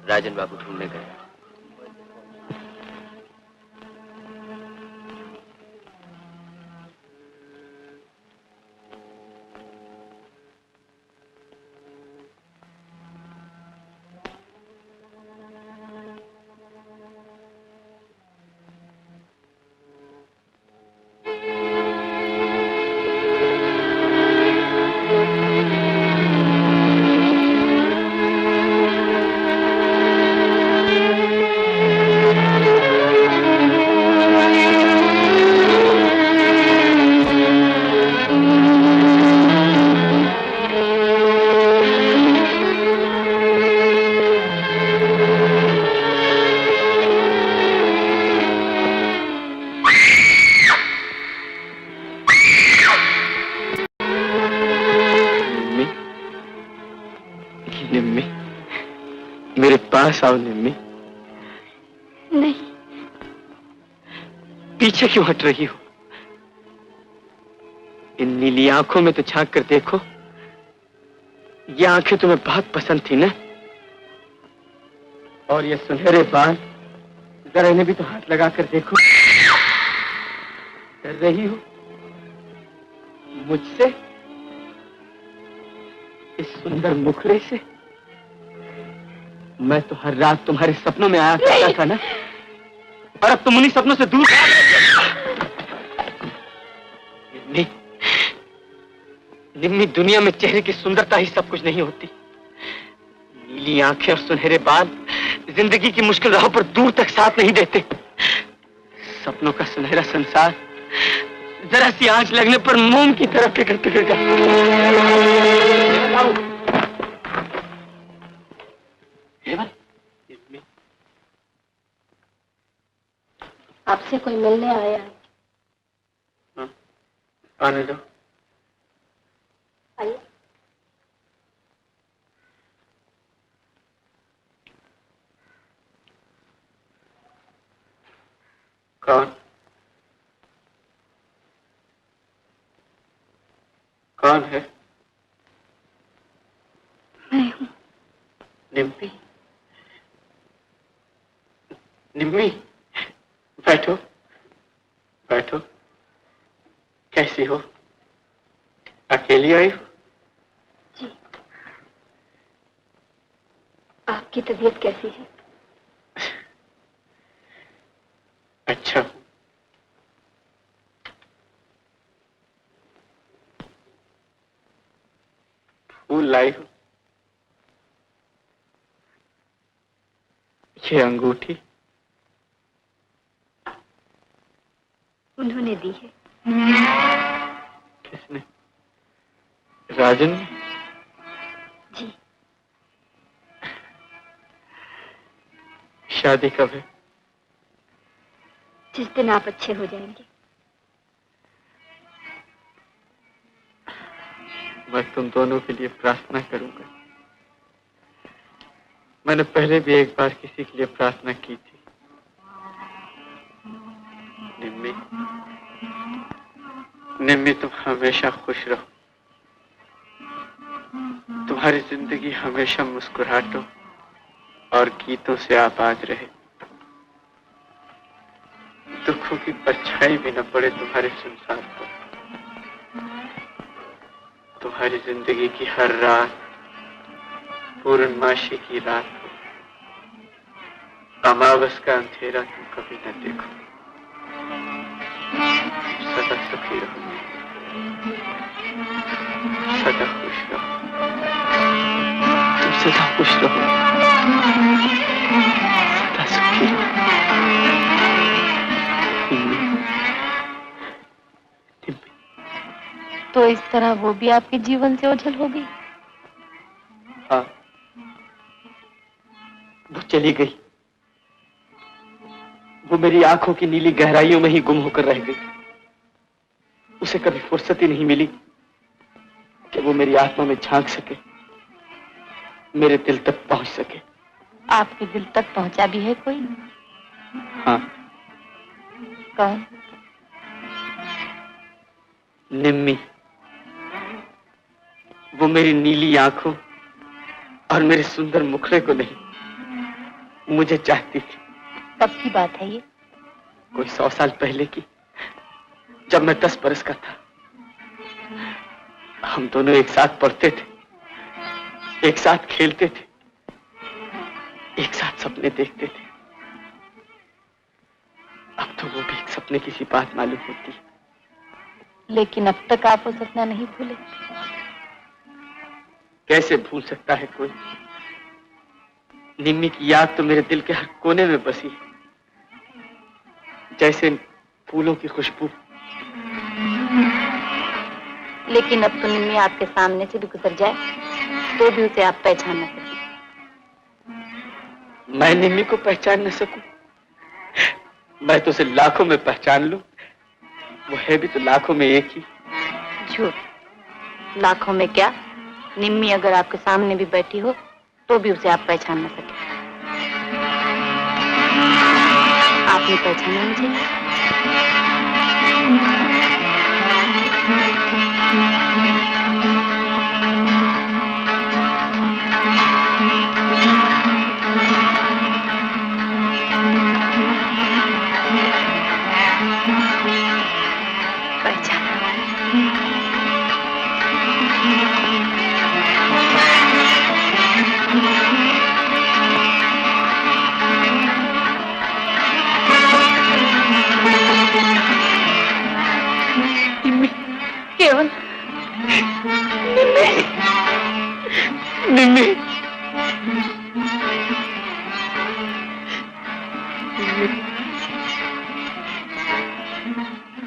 राजन बाबू ढूंढने गए। पास आओ निम्मी। नहीं। पीछे क्यों हट रही हो? इन नीली आंखों में तो झांक कर देखो। ये आंखें तुम्हें बहुत पसंद थी ना? और ये सुनहरे बाल, जरा इन्हें भी तो हाथ लगा कर देखो। डर रही हो मुझसे, इस सुंदर मुखड़े से? मैं तो हर रात तुम्हारे सपनों में आया करता था ना, और अब तुम उन्हीं सपनों से दूर। निम्मी, दुनिया में चेहरे की सुंदरता ही सब कुछ नहीं होती। नीली आंखें और सुनहरे बाल जिंदगी की मुश्किल राहों पर दूर तक साथ नहीं देते। सपनों का सुनहरा संसार जरा सी आंच लगने पर मोम की तरह पिघल पिघल जाता। आपसे कोई मिलने आया है। आने दो। आइए। कौन? कौन है? मैं हूँ। निम्मी। निम्मी, बैठो बैठो। कैसी हो? अकेली आई हो? जी। आपकी तबीयत कैसी है? अच्छा। फूल लाई हो? ये अंगूठी उन्होंने दी है। किसने? राजन ने? जी। शादी कब है? जिस दिन आप अच्छे हो जाएंगे। मैं तुम दोनों के लिए प्रार्थना करूंगा। मैंने पहले भी एक बार किसी के लिए प्रार्थना की थी। निम्मी, निम्मी, तुम हमेशा खुश रहो। तुम्हारी जिंदगी हमेशा मुस्कुराहटों और गीतों से आबाद रहे। दुखों की परछाई भी न पड़े तुम्हारे संसार पर। तुम्हारी जिंदगी की हर रात पूर्णमासी की रात हो, अमावस का अंधेरा तुम कभी न देखो। सदा सुखी रहो, सदा खुश रहो। तुम सदा खुश रहो, सदा सुखी रहो। तो इस तरह वो भी आपके जीवन से ओझल हो गई? हाँ, वो चली गई। वो मेरी आंखों की नीली गहराइयों में ही गुम होकर रह गई। उसे कभी फुर्सत ही नहीं मिली कि वो मेरी आत्मा में झांक सके, मेरे दिल तक पहुंच सके। आपके दिल तक पहुंचा भी है कोई? हाँ। कौन? निम्मी। वो मेरी नीली आंखों और मेरे सुंदर मुखड़े को नहीं, मुझे चाहती थी। कब की बात है ये? कोई 100 साल पहले की, जब मैं 10 बरस का था। हम दोनों एक साथ पढ़ते थे, एक साथ खेलते थे, एक साथ सपने देखते थे। अब तो वो भी एक सपने की सी बात मालूम होती है। लेकिन अब तक आप वो सपना नहीं भूले? कैसे भूल सकता है कोई? निम्मी की याद तो मेरे दिल के हर कोने में बसी है, जैसे फूलों की खुशबू। लेकिन अब तो निम्मी आपके सामने से भी गुजर जाए तो भी उसे आप पहचान न सकें। मैं निम्मी को पहचान न सकूं? मैं तो उसे लाखों में पहचान लूं। वो है भी तो लाखों में एक ही। झूठ। लाखों में क्या, निम्मी अगर आपके सामने भी बैठी हो तो भी उसे आप पहचान न सके। आपने पहचाना मुझे?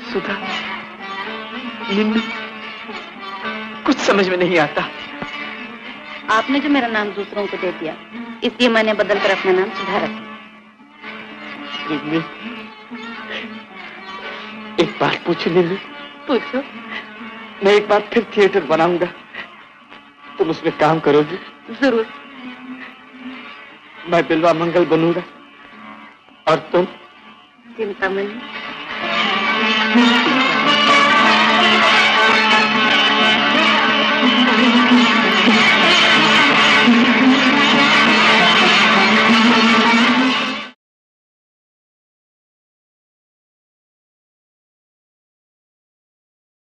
सुधा, निन्नू, कुछ समझ में नहीं आता। आपने जो मेरा नाम दूसरों को दे दिया, इसलिए मैंने बदल कर अपना नाम सुधा रखा। निन्नू, एक बात पूछू निन्नू? पूछो। मैं एक बार फिर थिएटर बनाऊंगा, तुम उसमें काम करोगी? जरूर। मैं बिल्वा मंगल बनूंगा और तुम? चिंतामणि।